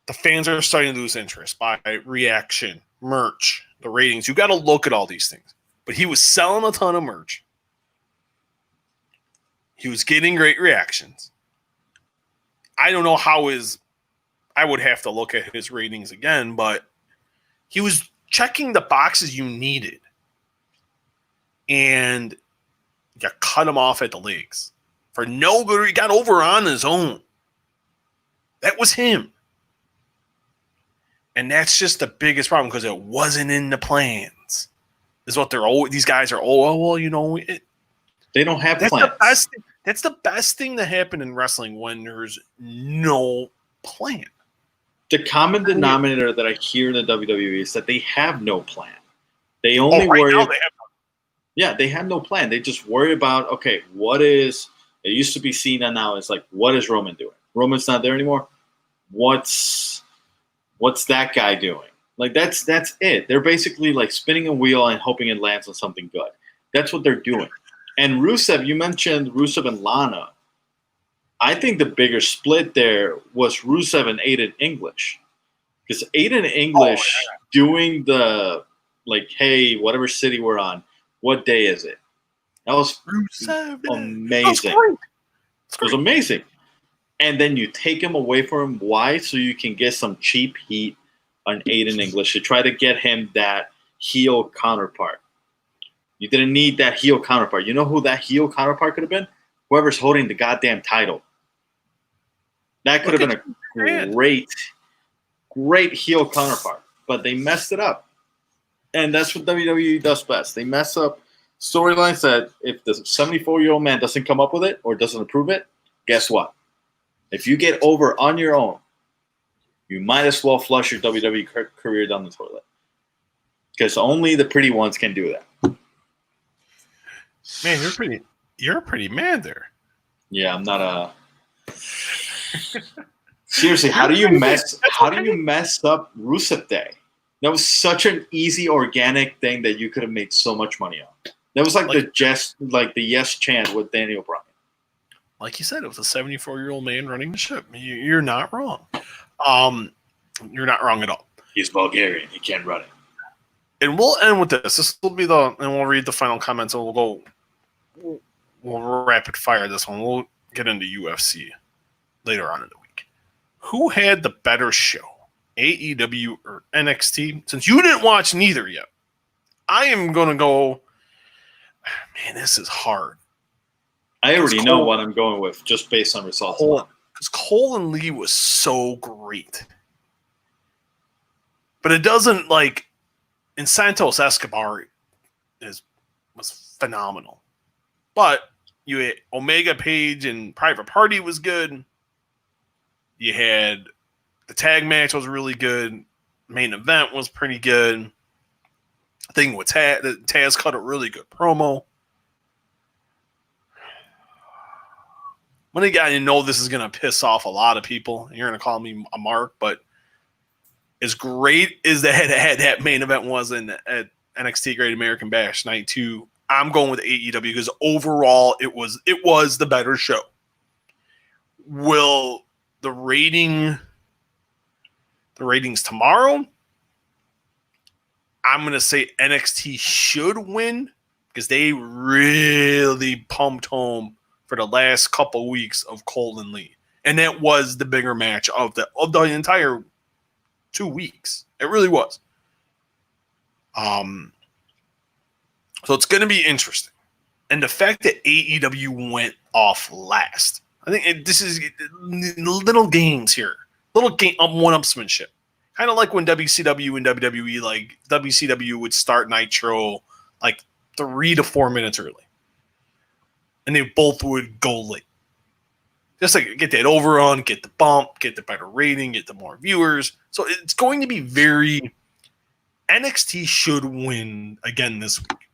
the fans are starting to lose interest by reaction, merch, the ratings. You got to look at all these things. But he was selling a ton of merch. He was getting great reactions. I don't know how I would have to look at his ratings again, but he was checking the boxes you needed. And you cut him off at the legs. For no good, he got over on his own. That was him. And that's just the biggest problem because it wasn't in the plans. Is what these guys are. They don't have plans. That's the best thing that happened in wrestling when there's no plan. The common denominator that I hear in the WWE is that they have no plan. They only worry. They have no plan. They just worry about, okay, it used to be Cena, now it's like, what is Roman doing? Roman's not there anymore. What's that guy doing? Like, that's it. They're basically like spinning a wheel and hoping it lands on something good. That's what they're doing. And Rusev, you mentioned Rusev and Lana. I think the bigger split there was Rusev and Aiden English. Because Aiden English doing the, like, hey, whatever city we're on, what day is it? That was amazing. It was amazing. And then you take him away from him. Why? So you can get some cheap heat on Aiden English to try to get him that heel counterpart. You didn't need that heel counterpart. You know who that heel counterpart could have been? Whoever's holding the goddamn title. That could have been a great heel counterpart. But they messed it up. And that's what WWE does best. They mess up storylines that if the 74-year-old man doesn't come up with it or doesn't approve it, guess what? If you get over on your own, you might as well flush your WWE career down the toilet. Because only the pretty ones can do that. Man, you're pretty mad there. Yeah, I'm not a... Seriously, how do you mess up Rusev Day? That was such an easy, organic thing that you could have made so much money on. That was like the yes chant with Daniel Bryan. Like you said, it was a 74-year-old man running the ship. You're not wrong. You're not wrong at all. He's Bulgarian. He can't run it. And we'll end with this. This will be and we'll read the final comments, and we'll rapid fire this one. We'll get into UFC later on in the week. Who had the better show, AEW or NXT? Since you didn't watch neither yet, I am going to go, man, this is hard. I already know what I'm going with just based on results. Because Cole and Lee was so great. But it doesn't like in Santos Escobar was phenomenal. But you had Omega Page and Private Party was good. You had the tag match was really good. Main event was pretty good. I think with Taz cut a really good promo. When again, you know this is going to piss off a lot of people. You're going to call me a mark, but as great as that main event was at NXT Great American Bash Night 2, I'm going with AEW because overall it was the better show. Will the ratings tomorrow? I'm going to say NXT should win because they really pumped home for the last couple weeks of Cole and Lee. And that was the bigger match of the entire 2 weeks. It really was. So it's going to be interesting. And the fact that AEW went off last. I think this is little games here. Little game one-upsmanship. Kind of like when WCW and WWE, like WCW would start Nitro like 3 to 4 minutes early. And they both would go late. Just like get that overrun, get the bump, get the better rating, get the more viewers. So it's going to be very... NXT should win again this week.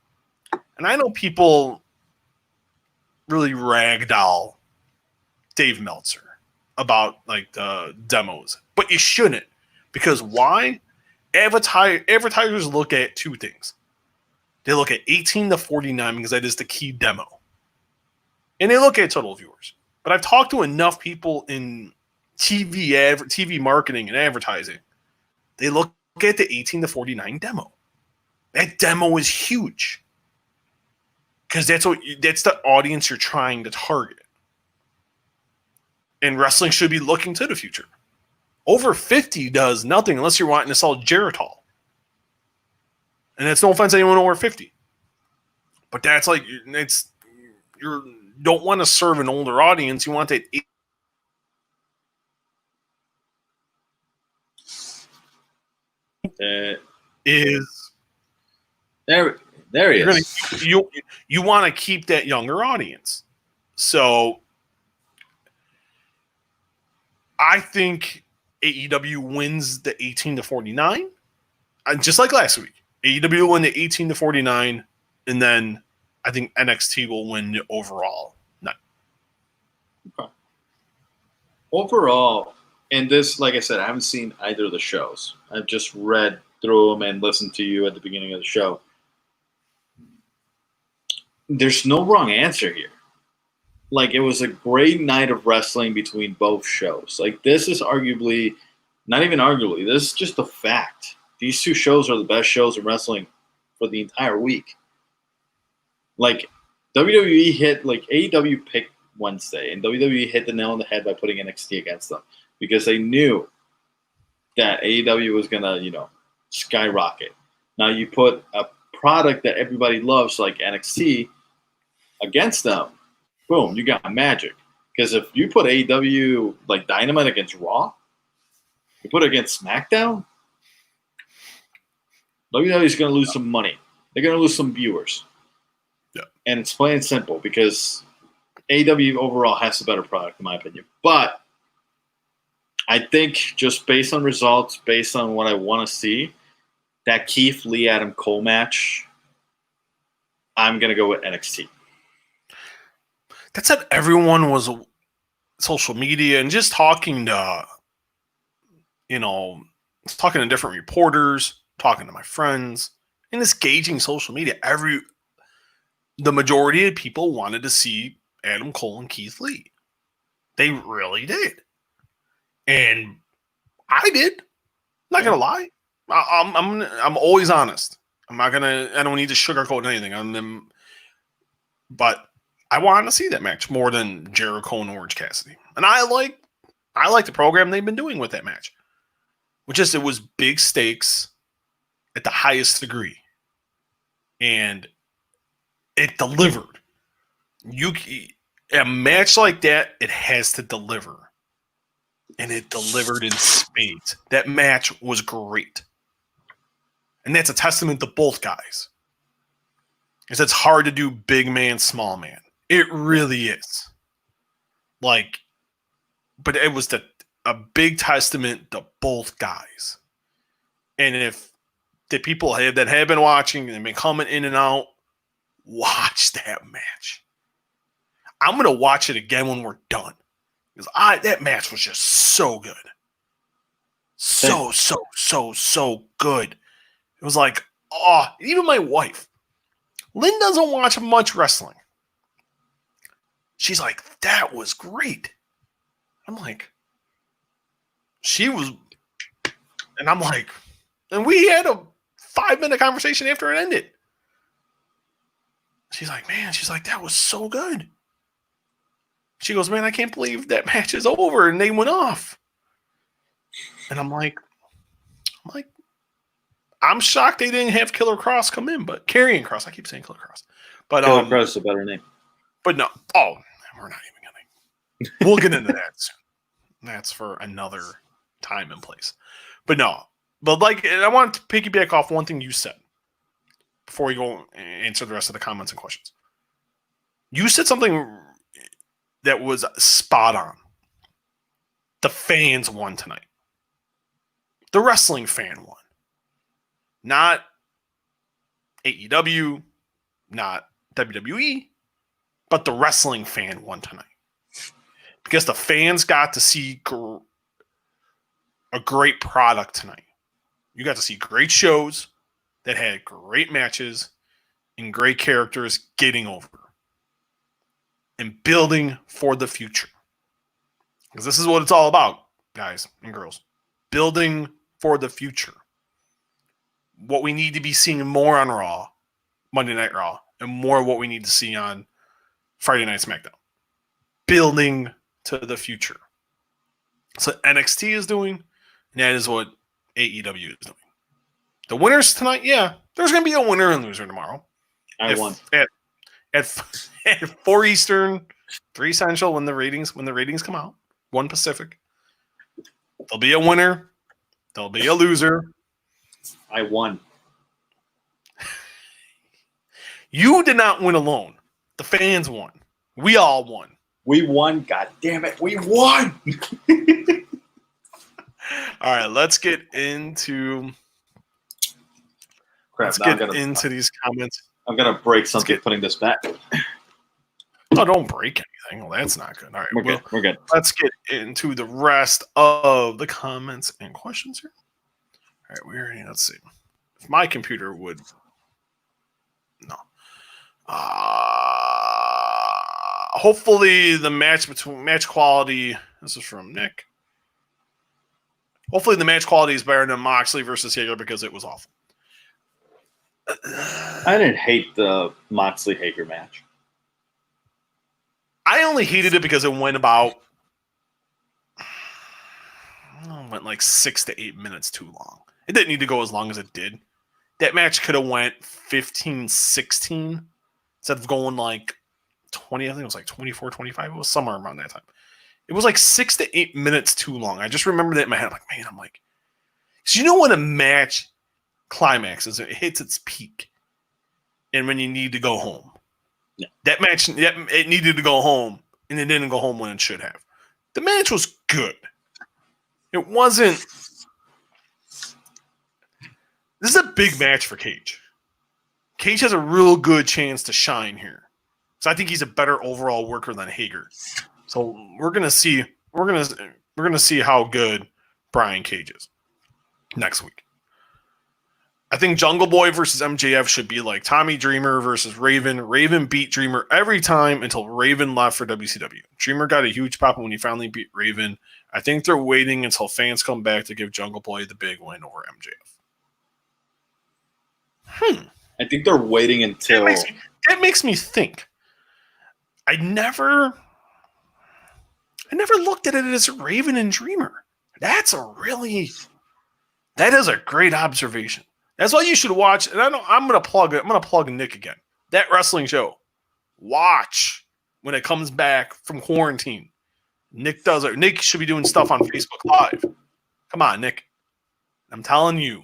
And I know people really ragdoll Dave Meltzer about like the demos. But you shouldn't. Because why? Advertisers look at 2 things. They look at 18 to 49 because that is the key demo. And they look at total viewers. But I've talked to enough people in TV marketing and advertising. They look at the 18 to 49 demo. That demo is huge. Because that's the audience you're trying to target. And wrestling should be looking to the future. Over 50 does nothing unless you're wanting to sell Geritol. And that's no offense to anyone over 50. But that's like, you don't want to serve an older audience. You want that. Is there he is. You want to keep that younger audience. So I think AEW wins the 18 to 49. Just like last week. AEW will win the 18 to 49, and then I think NXT will win the overall night. Okay. Overall, and this, like I said, I haven't seen either of the shows. I've just read through them and listened to you at the beginning of the show. There's no wrong answer here. Like, it was a great night of wrestling between both shows. Like, this is arguably, not even arguably, this is just a fact. These 2 shows are the best shows in wrestling for the entire week. Like, WWE hit, like, AEW picked Wednesday, and WWE hit the nail on the head by putting NXT against them because they knew that AEW was going to, skyrocket. Now, you put a product that everybody loves, like NXT, against them, boom, you got magic. Because if you put AEW, like Dynamite against Raw, you put it against SmackDown, WWE is going to lose some money. They're going to lose some viewers. Yeah. And it's plain and simple because AEW overall has a better product, in my opinion. But I think just based on results, based on what I want to see, that Keith Lee Adam Cole match, I'm going to go with NXT. That said, everyone was social media and just talking to, talking to different reporters, talking to my friends, and just gauging social media. The majority of people wanted to see Adam Cole and Keith Lee. They really did. And I did. Not gonna lie. I'm always honest. I don't need to sugarcoat anything. But I wanted to see that match more than Jericho and Orange Cassidy. And I like the program they've been doing with that match. It was big stakes at the highest degree. And it delivered. A match like that, it has to deliver. And it delivered in spades. That match was great. And that's a testament to both guys. Because it's hard to do big man, small man. It really is. Like, but it was a big testament to both guys. And if the people that have been watching and been coming in and out, watch that match. I'm going to watch it again when we're done. Because that match was just so good. So good. It was like, even my wife, Lynn doesn't watch much wrestling. She's like, that was great. I'm like, she was, and I'm like, and we had a 5-minute conversation after it ended. She's like, man, that was so good. She goes, man, I can't believe that match is over and they went off. And I'm like, I'm shocked they didn't have Killer Cross come in, but Karrion Cross. I keep saying Killer Cross. But Killer Cross is a better name. But no. Oh, we're not even going to. We'll get into that soon. That's for another time and place. But no. But like, I want to piggyback off one thing you said before we go and answer the rest of the comments and questions. You said something that was spot on. The fans won tonight. The wrestling fan won. Not AEW, not WWE, but the wrestling fan won tonight. Because the fans got to see a great product tonight. You got to see great shows that had great matches and great characters getting over and building for the future. Because this is what it's all about, guys and girls. Building for the future. What we need to be seeing more on Raw, Monday Night Raw, and more what we need to see on Friday Night SmackDown. Building to the future. So NXT is doing, and that is what AEW is doing. The winners tonight, yeah, there's going to be a winner and loser tomorrow. I won. At 4 Eastern, 3 Central when the ratings come out, 1 Pacific. There'll be a winner. There'll be a loser. I won. You did not win alone. The fans won. We all won. We won. God damn it. We won. All right, let's get into these comments. I'm going to break something putting this back. Oh, don't break anything. Well, that's not good. All right, we're good. Let's get into the rest of the comments and questions here. All right, let's see. If my computer would, no. Hopefully the match quality. This is from Nick. Hopefully the match quality is better than Moxley versus Hager because it was awful. I didn't hate the Moxley Hager match. I only hated it because it went like 6 to 8 minutes too long. It didn't need to go as long as it did. That match could have went 15, 16 instead of going like 20. I think it was like 24, 25. It was somewhere around that time. It was like 6 to 8 minutes too long. I just remember that in my head. I'm like, so you know when a match climaxes, it hits its peak, and when you need to go home. Yeah. That match, it needed to go home, and it didn't go home when it should have. The match was good. It wasn't. This is a big match for Cage. Cage has a real good chance to shine here. So I think he's a better overall worker than Hager. So we're gonna see. We're gonna see how good Brian Cage is next week. I think Jungle Boy versus MJF should be like Tommy Dreamer versus Raven. Raven beat Dreamer every time until Raven left for WCW. Dreamer got a huge pop when he finally beat Raven. I think they're waiting until fans come back to give Jungle Boy the big win over MJF. I think they're waiting until... That makes me think. I never looked at it as Raven and Dreamer. That is a great observation. That's why you should watch. And I'm gonna plug Nick again. That wrestling show. Watch when it comes back from quarantine. Nick should be doing stuff on Facebook Live. Come on, Nick. I'm telling you.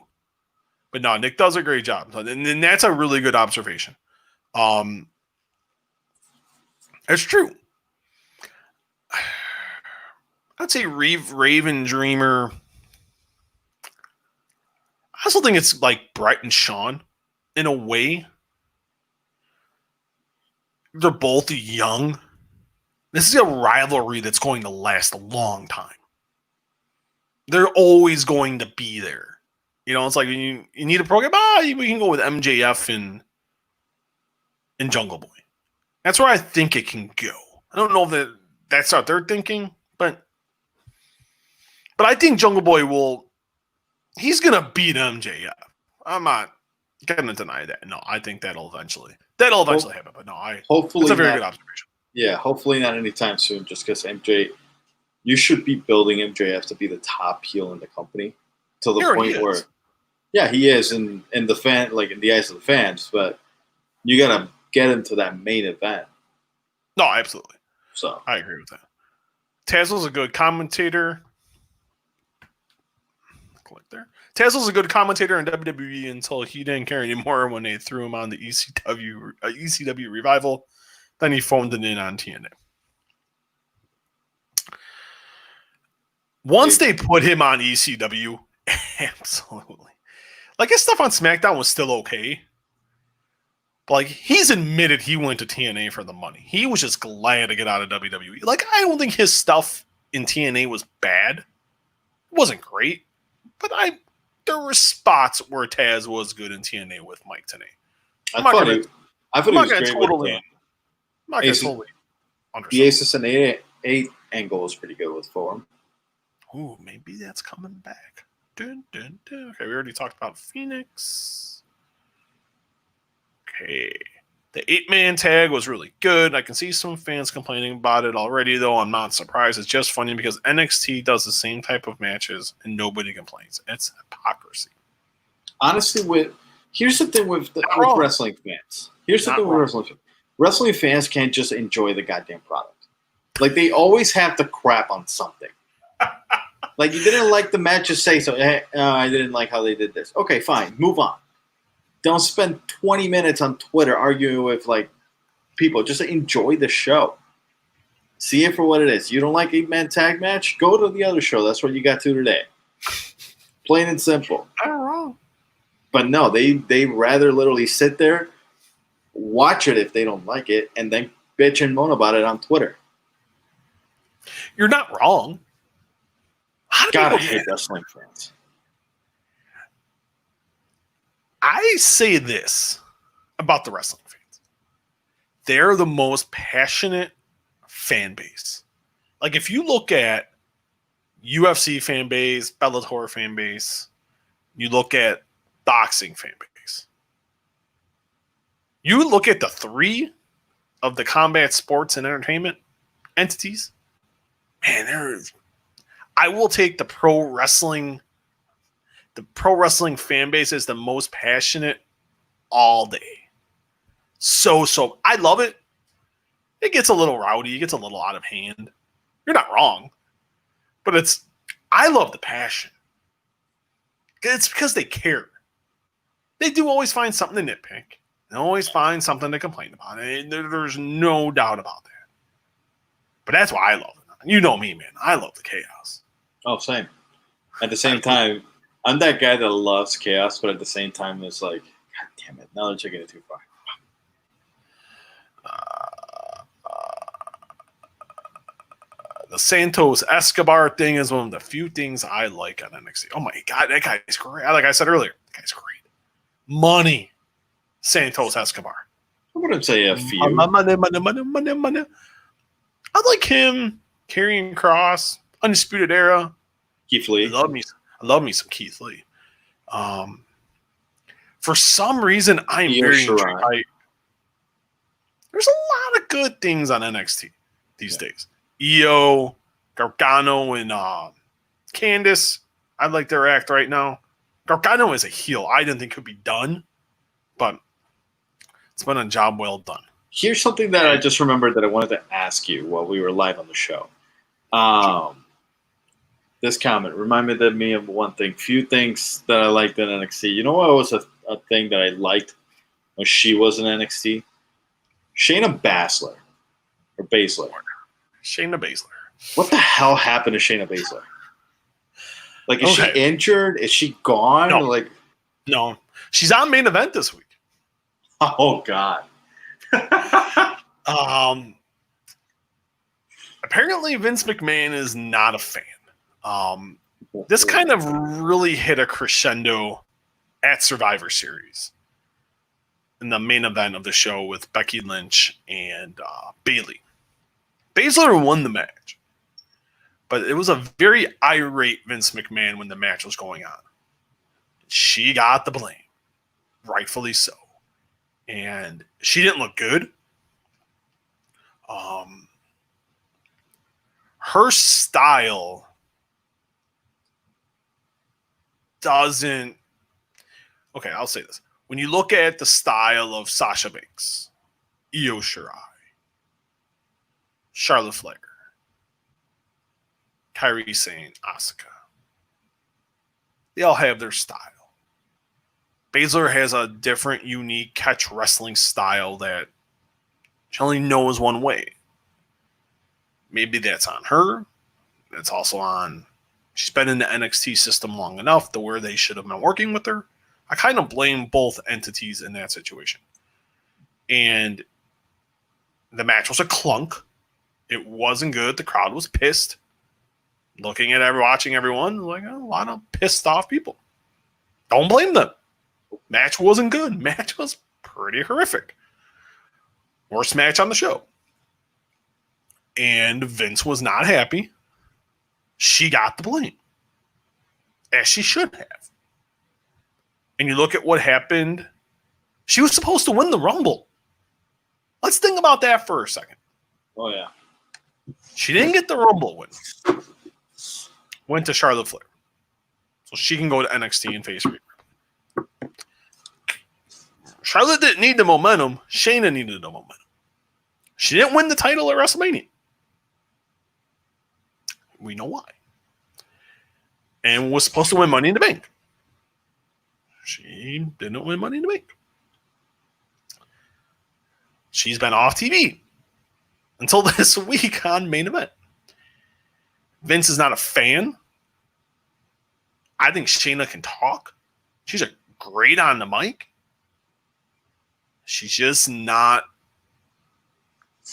But no, Nick does a great job. And that's a really good observation. It's true. I'd say Raven Dreamer. I also think it's like Brett and Sean in a way. They're both young. This is a rivalry that's going to last a long time. They're always going to be there. You know, it's like you need a program. We can go with MJF and Jungle Boy. That's where I think it can go. I don't know if that's what they're thinking, but I think Jungle Boy he's going to beat MJF. I'm not going to deny that. No, I think that'll eventually happen. But no, hopefully it's a very good observation. Yeah, hopefully not anytime soon, just because you should be building MJF to be the top heel in the company to the point where, yeah, he is in the fan, like in the eyes of the fans, but you got to get him to that main event. No, absolutely. So I agree with that. Tazzel's a good commentator. Click there. Tazzel's a good commentator in WWE until he didn't care anymore when they threw him on the ECW revival. Then he phoned it in on TNA. Once they put him on ECW, absolutely. Like his stuff on SmackDown was still okay. But like he's admitted he went to TNA for the money. He was just glad to get out of WWE. Like I don't think his stuff in TNA was bad. It wasn't great. But there were spots where Taz was good in TNA with Mike Tenay. I thought he was great totally, I'm not going to totally understand. The Aces and 8 angle was pretty good with Forum. Ooh, maybe that's coming back. Dun, dun, dun. Okay, we already talked about Phoenix. Okay. The 8-man tag was really good. I can see some fans complaining about it already, though. I'm not surprised. It's just funny because NXT does the same type of matches and nobody complains. It's hypocrisy. Honestly, here's the thing with wrestling fans. Wrestling fans can't just enjoy the goddamn product. Like, they always have to crap on something. Like, you didn't like the match, just say so. Hey, I didn't like how they did this. Okay, fine. Move on. Don't spend 20 minutes on Twitter arguing with, like, people. Just enjoy the show. See it for what it is. You don't like 8-man tag match? Go to the other show. That's what you got to today. Plain and simple. I don't know. But no, they rather literally sit there, watch it if they don't like it, and then bitch and moan about it on Twitter. You're not wrong. God, I hate wrestling fans. I say this about the wrestling fans. They're the most passionate fan base. Like, if you look at UFC fan base, Bellator fan base, you look at boxing fan base, you look at the 3 of the combat sports and entertainment entities, man, I will take the pro wrestling fan base is the most passionate all day. So I love it. It gets a little rowdy. It gets a little out of hand. You're not wrong. But I love the passion. It's because they care. They do always find something to nitpick. They always find something to complain about. There's no doubt about that. But that's why I love it. You know me, man. I love the chaos. Oh, same. At the same time, I'm that guy that loves chaos, but at the same time, it's like, God damn it, now they're taking it too far. The Santos Escobar thing is one of the few things I like on NXT. Oh my God, that guy is great. Like I said earlier, that guy's great. Money, Santos Escobar. I wouldn't say a few. Money. I like him, Karrion Kross, Undisputed Era. Keith Lee. I love me some Keith Lee. For some reason, I'm very intrigued. There's a lot of good things on NXT these days. Io, Gargano, and Candice. I like their act right now. Gargano is a heel. I didn't think could be done, but it's been a job well done. Here's something that I just remembered that I wanted to ask you while we were live on the show. This comment reminded me of one thing. Few things that I liked in NXT. You know what was a thing that I liked when she was in NXT? Shayna Baszler. Or Baszler. Shayna Baszler. What the hell happened to Shayna Baszler? Like, is she injured? Is she gone? No. Like, no. She's on Main Event this week. Oh, God. Apparently Vince McMahon is not a fan. This kind of really hit a crescendo at Survivor Series in the main event of the show with Becky Lynch and Bayley. Baszler won the match, but it was a very irate Vince McMahon when the match was going on. She got the blame, rightfully so, and she didn't look good. Her style doesn't. Okay, I'll say this. When you look at the style of Sasha Banks, Io Shirai, Charlotte Flair, Kairi Sane, Asuka, they all have their style. Baszler has a different, unique catch wrestling style that she only knows one way. Maybe that's on her. It's also on. She's been in the NXT system long enough to where they should have been working with her. I kind of blame both entities in that situation. And the match was a clunk. It wasn't good. The crowd was pissed. Looking at watching everyone, like a lot of pissed off people. Don't blame them. Match wasn't good. Match was pretty horrific. Worst match on the show. And Vince was not happy. She got the blame. As she should have. And you look at what happened. She was supposed to win the Rumble. Let's think about that for a second. Oh, yeah. She didn't get the Rumble win. Went to Charlotte Flair. So she can go to NXT and face Rhea. Charlotte didn't need the momentum. Shayna needed the momentum. She didn't win the title at WrestleMania. We know why. And was supposed to win Money in the Bank. She didn't win Money in the Bank. She's been off TV until this week on Main Event. Vince is not a fan. I think Shayna can talk. She's a great on the mic. She's just not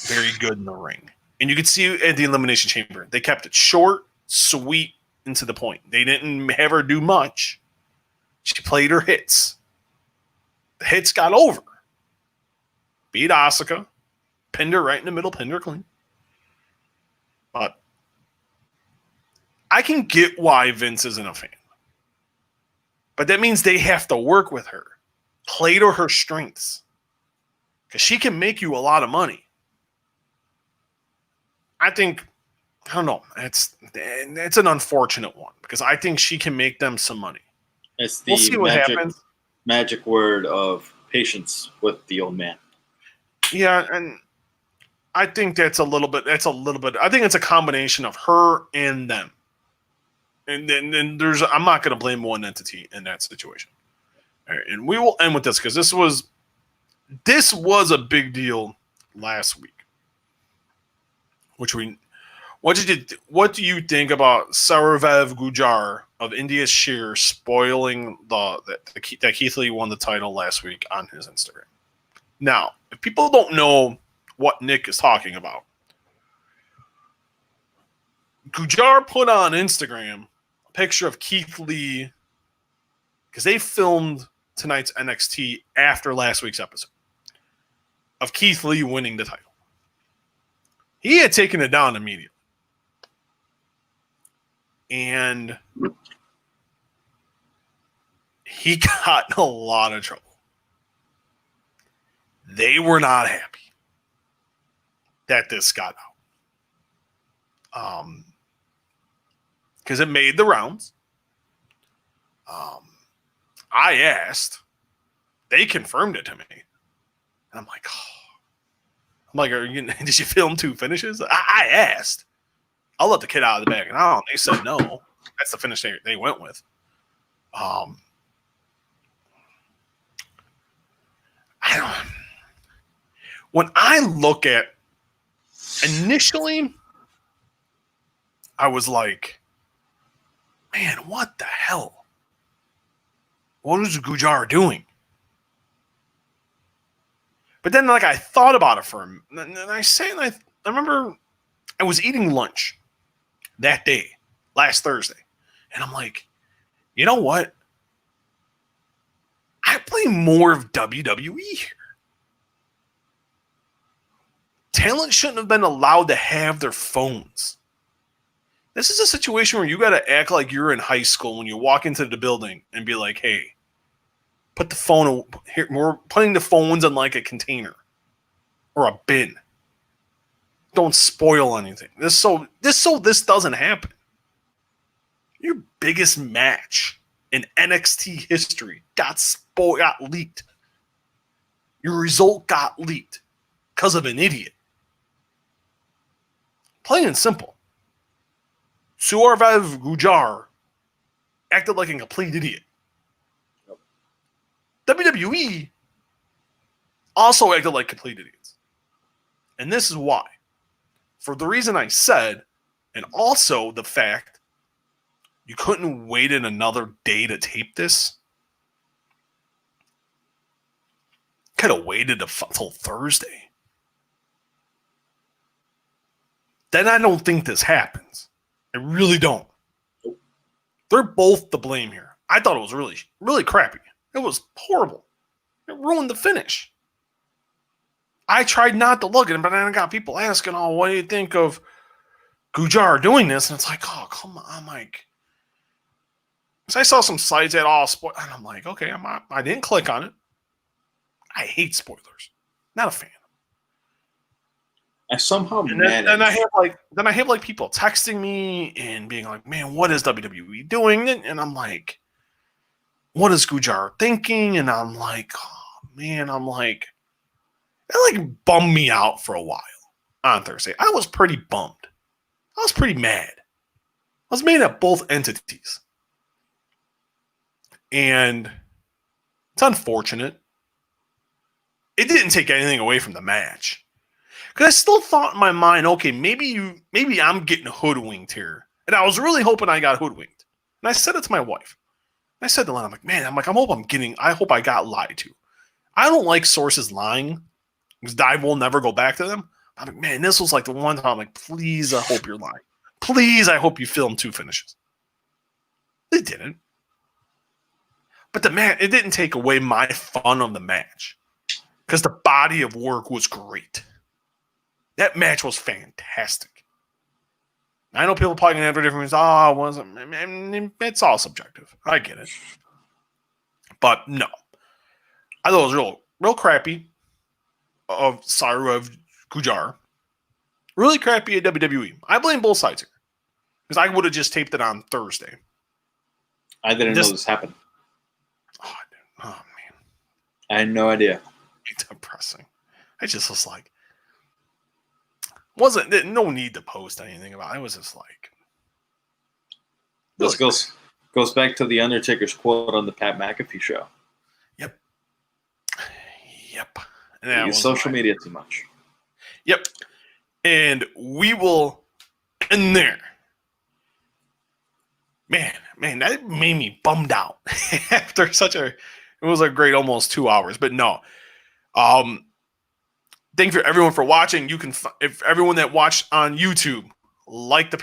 very good in the ring. And you can see at the Elimination Chamber, they kept it short, sweet, and to the point. They didn't have her do much. She played her hits. The hits got over. Beat Asuka. Pinned her right in the middle. Pinned her clean. But I can get why Vince isn't a fan. But that means they have to work with her. Play to her strengths. Because she can make you a lot of money. I think, I don't know. It's an unfortunate one. Because I think she can make them some money. It's the magic word of patience with the old man. Yeah, and I think I think it's a combination of her and them. And then I'm not going to blame one entity in that situation. All right, and we will end with this because this was a big deal last week. What do you think about Saurav Gujar of India's Sheer spoiling that Keith Lee won the title last week on his Instagram? Now, if people don't know what Nick is talking about, Gujar put on Instagram a picture of Keith Lee because they filmed tonight's NXT after last week's episode of Keith Lee winning the title. He had taken it down immediately. And he got in a lot of trouble. They were not happy that this got out. Because it made the rounds. I asked. They confirmed it to me. And I'm like, oh. I'm like, did you film 2 finishes? I asked. I'll let the kid out of the bag. And they said no. That's the finish they went with. I don't. When I look at initially, I was like, man, what the hell? What is Gujar doing? But then, like, I thought about it for him, and I remember I was eating lunch that day, last Thursday, and I'm like, you know what? I play more of WWE here. Talent shouldn't have been allowed to have their phones. This is a situation where you got to act like you're in high school when you walk into the building and be like, hey, put the phone here. We're putting the phones in like a container or a bin. Don't spoil anything. This doesn't happen. Your biggest match in NXT history got leaked. Your result got leaked because of an idiot. Plain and simple. Survav Gujar acted like a complete idiot. WWE also acted like complete idiots. And this is why. For the reason I said, and also the fact you couldn't wait another day to tape this. Could have waited until Thursday. Then I don't think this happens. I really don't. They're both to blame here. I thought it was really, really crappy. It was horrible. It ruined the finish. I tried not to look at it, but then I got people asking, oh, what do you think of Gujar doing this? And it's like, oh, come on. I'm like, because I saw some sites at all sport, and I'm like, okay, I didn't click on it. I hate spoilers. Not a fan. I somehow managed. Then I have like people texting me and being like, man, what is WWE doing? And I'm like, what is Gujar thinking? And I'm like, oh man, that like bummed me out for a while on Thursday. I was pretty bummed. I was pretty mad. I was mad at both entities. And it's unfortunate. It didn't take anything away from the match. Because I still thought in my mind, okay, maybe I'm getting hoodwinked here. And I was really hoping I got hoodwinked. And I said it to my wife. I said to Len, I hope I got lied to. I don't like sources lying because I will never go back to them. I'm like, man, this was like the one time I'm like, please, I hope you're lying. Please, I hope you filmed 2 finishes. They didn't. But it didn't take away my fun of the match. Because the body of work was great. That match was fantastic. I know people probably going to have their different reasons. Oh, it wasn't. I mean, it's all subjective. I get it. But no. I thought it was real crappy of Saurav Gujar. Really crappy at WWE. I blame both sides here. Because I would have just taped it on Thursday. I didn't know this happened. Oh, man. I had no idea. It's depressing. I just was like, no need to post anything about it. It was just like. This goes back to the Undertaker's quote on the Pat McAfee show. Yep. And use social media too much. Yep. And we will end there. Man, that made me bummed out after it was a great almost 2 hours, but no. Thank you everyone for watching. You can, if everyone that watched on YouTube, like the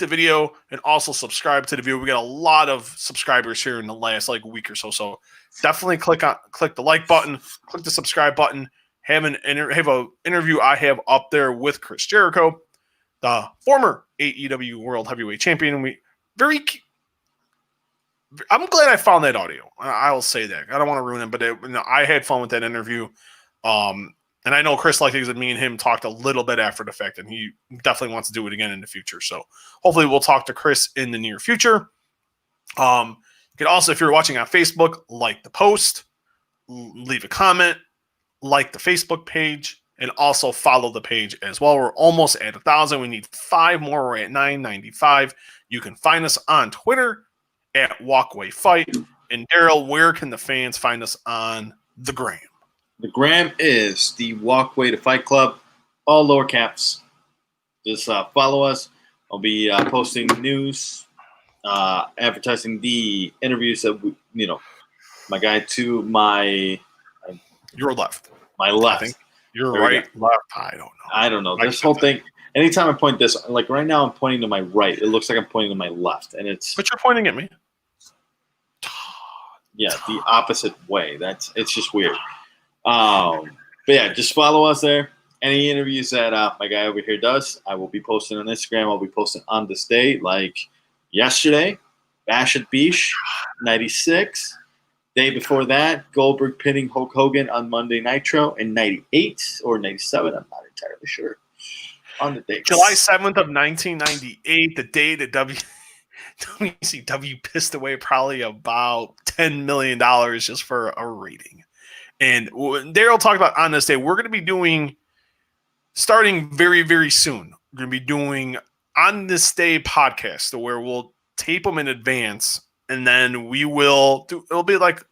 video, and also subscribe to the video. We got a lot of subscribers here in the last week or so. So definitely click the like button, click the subscribe button. Have an interview I have up there with Chris Jericho, the former AEW World Heavyweight Champion. I'm glad I found that audio. I will say that. I don't want to ruin it, but I had fun with that interview. And I know Chris liked it because me and him talked a little bit after the fact, and he definitely wants to do it again in the future. So hopefully we'll talk to Chris in the near future. You can also, if you're watching on Facebook, like the post, leave a comment, like the Facebook page, and also follow the page as well. We're almost at 1,000. We need 5 more. We're at 995. You can find us on Twitter at Walkway Fight. And Daryl, where can the fans find us on the gram? The gram is the Walkway to Fight Club, all lower caps. Just follow us. I'll be posting news, advertising the interviews that my guy to my your left, my left. I think you're right, left. I don't know. This whole thing. Anytime I point this, like right now, I'm pointing to my right. It looks like I'm pointing to my left, and it's. But you're pointing at me. Yeah, the opposite way. It's just weird. But yeah, just follow us there. Any interviews that my guy over here does, I will be posting on Instagram. I'll be posting on this day, like yesterday, Bash at Beach, 96. Day before that, Goldberg pinning Hulk Hogan on Monday Nitro in 98 or 97. I'm not entirely sure on the date. July 7th of 1998, the day that WCW pissed away probably about $10 million just for a rating. And Daryl talked about on this day, we're going to be doing, starting very, very soon, we're going to be doing on this day podcast where we'll tape them in advance. And then we will do, it'll be like,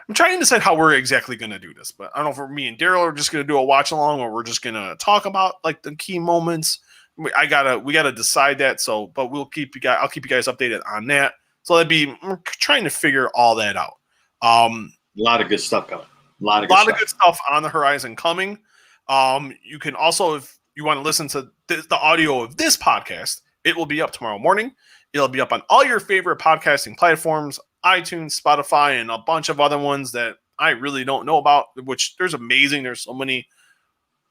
I'm trying to decide how we're exactly going to do this, but I don't know if me and Daryl are just going to do a watch along or we're just going to talk about like the key moments. We gotta decide that. So, but I'll keep you guys updated on that. So we're trying to figure all that out. A lot of good stuff coming. A lot of good stuff on the horizon coming. You can also, if you want to listen to the audio of this podcast, it will be up tomorrow morning. It'll be up on all your favorite podcasting platforms, iTunes, Spotify, and a bunch of other ones that I really don't know about, which there's amazing. There's so many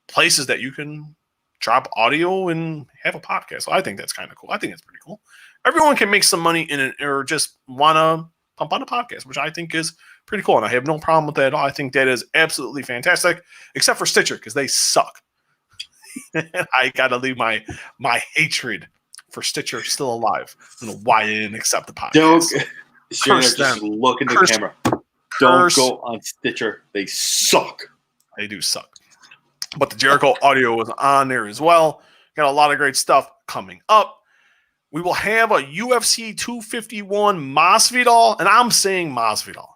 places that you can drop audio and have a podcast. So I think that's kind of cool. I think it's pretty cool. Everyone can make some money in it or just want to pump on a podcast, which I think is pretty cool. And I have no problem with that at all. I think that is absolutely fantastic, except for Stitcher, because they suck. I got to leave my hatred for Stitcher still alive. I don't know why they didn't accept the podcast. Just look in the camera. Don't go on Stitcher. They suck. They do suck. But the Jericho audio was on there as well. Got a lot of great stuff coming up. We will have a UFC 251 Masvidal, and I'm saying Masvidal.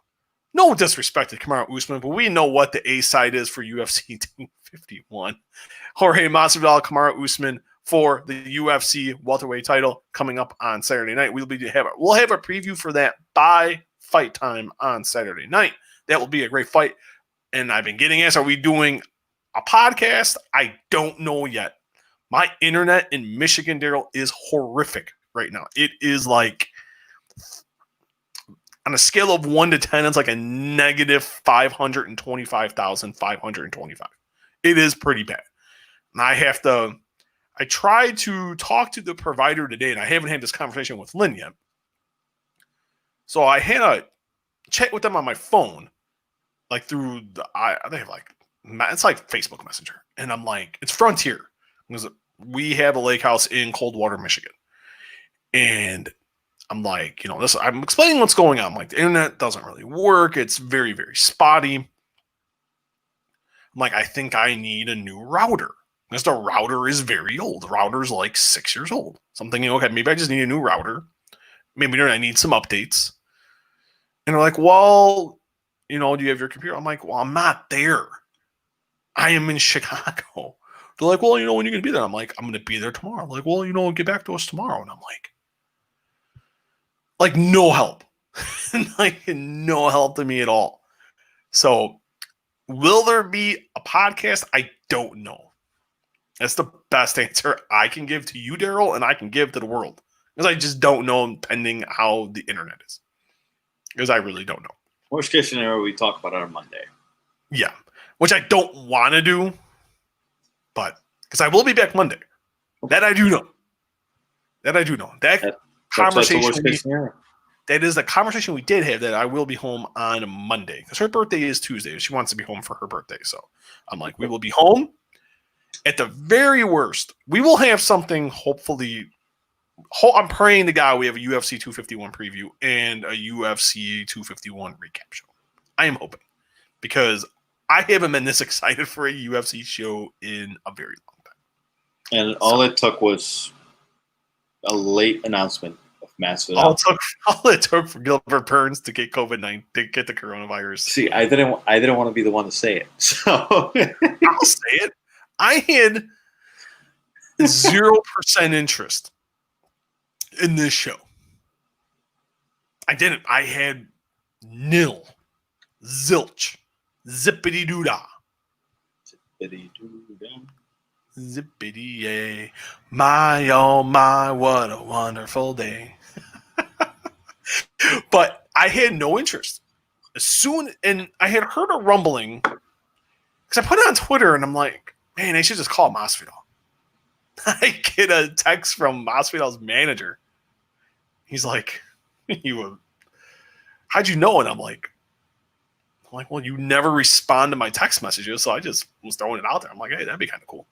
No disrespect to Kamaru Usman, but we know what the A side is for UFC 251. Jorge Masvidal, Kamaru Usman for the UFC welterweight title coming up on Saturday night. We'll have a preview for that by fight time on Saturday night. That will be a great fight. And I've been getting asked, are we doing a podcast? I don't know yet. My internet in Michigan, Daryl, is horrific right now. It is like, on a scale of 1 to 10, it's like a negative 525,525. It is pretty bad. And I tried to talk to the provider today, and I haven't had this conversation with Lynn yet. So I had a chat with them on my phone, like through they have like, it's like Facebook Messenger. And I'm like, it's Frontier. Because we have a lake house in Coldwater, Michigan. And I'm like, I'm explaining what's going on. I'm like, the internet doesn't really work. It's very, very spotty. I'm like, I think I need a new router. Because the router is very old. The router's like 6 years old. So I'm thinking, okay, maybe I just need a new router. Maybe I need some updates. And they're like, well, do you have your computer? I'm like, well, I'm not there. I am in Chicago. They're like, well, when you're going to be there? I'm like, I'm going to be there tomorrow. I'm like, well, get back to us tomorrow. And I'm like no help. Like no help to me at all. So will there be a podcast? I don't know. That's the best answer I can give to you, Daryl, and I can give to the world. Because I just don't know, pending how the internet is. Because I really don't know. Worst case scenario, we talk about it on Monday. Yeah. Which I don't want to do. But, because I will be back Monday. That I do know. That conversation. That is the conversation we did have, that I will be home on Monday. Because her birthday is Tuesday. She wants to be home for her birthday. So I'm like, we will be home. At the very worst, we will have something, hopefully. I'm praying to God we have a UFC 251 preview and a UFC 251 recap show. I am hoping. because I haven't been this excited for a UFC show in a very long time. And all it took was a late announcement of Masvidal. All it took for Gilbert Burns to get COVID-19, to get the coronavirus. See, I didn't want to be the one to say it, so I'll say it. I had 0% interest in this show. I didn't. I had nil, zilch, zippity doo dah. Zippity yay. My, oh my, what a wonderful day. But I had no interest. And I had heard a rumbling, because I put it on Twitter, and I'm like, man, they should just call Masvidal. I get a text from Masvidal's manager. He's like, how'd you know? And I'm like, well, you never respond to my text messages, so I just was throwing it out there. I'm like, hey, that'd be kind of cool.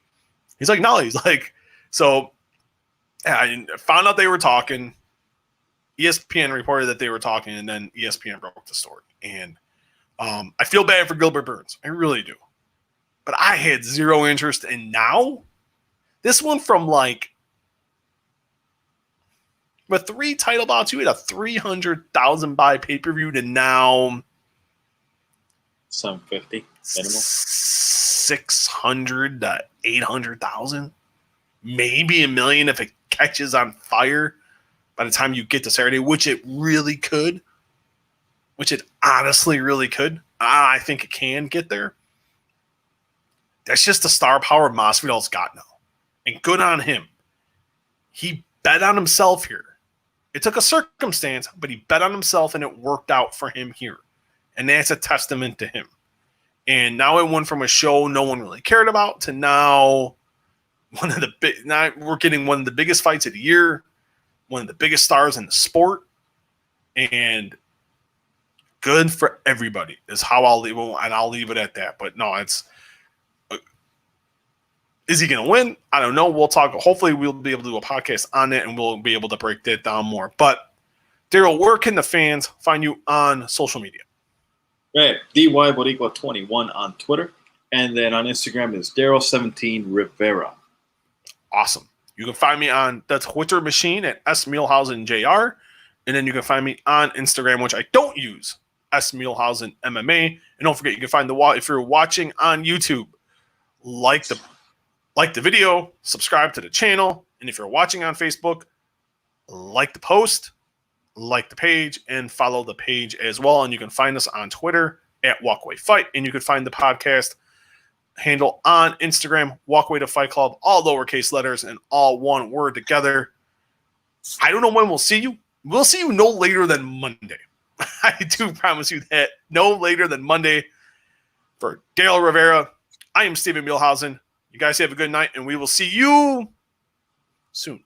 He's like, no. He's like, so yeah, I found out they were talking. ESPN reported that they were talking, and then ESPN broke the story. And I feel bad for Gilbert Burns. I really do. But I had zero interest. And now, this one from like, with 3 title bouts, you had a 300,000 buy pay-per-view to now 750 minimal, 600 to 800,000, maybe $1 million if it catches on fire by the time you get to Saturday, which it really could, which it honestly really could. I think it can get there. That's just the star power Masvidal's got now, and good on him. He bet on himself here. It took a circumstance, but he bet on himself, and it worked out for him here. And that's a testament to him. And now it went from a show no one really cared about to now now we're getting one of the biggest fights of the year, one of the biggest stars in the sport, and good for everybody is how I'll leave it, and I'll leave it at that. But no, is he going to win? I don't know. We'll talk. Hopefully, we'll be able to do a podcast on it, and we'll be able to break that down more. But Daryl, where can the fans find you on social media? Right, DY Boricua 21 on Twitter, and then on Instagram is Daryl17 Rivera. Awesome. You can find me on the Twitter machine at Muehlhausen Jr. And then you can find me on Instagram, which I don't use, Muehlhausen MMA. And don't forget, you can find if you're watching on YouTube, like the video, subscribe to the channel, and if you're watching on Facebook, like the post, like the page, and follow the page as well. And you can find us on Twitter at Walkway Fight, and you can find the podcast handle on Instagram, Walkway to Fight Club, all lowercase letters and all one word together. I don't know when we'll see you. We'll see you no later than Monday. I do promise you that, no later than Monday. For Daryl Rivera, I am Stephen Muehlhausen. You guys have a good night, and we will see you soon.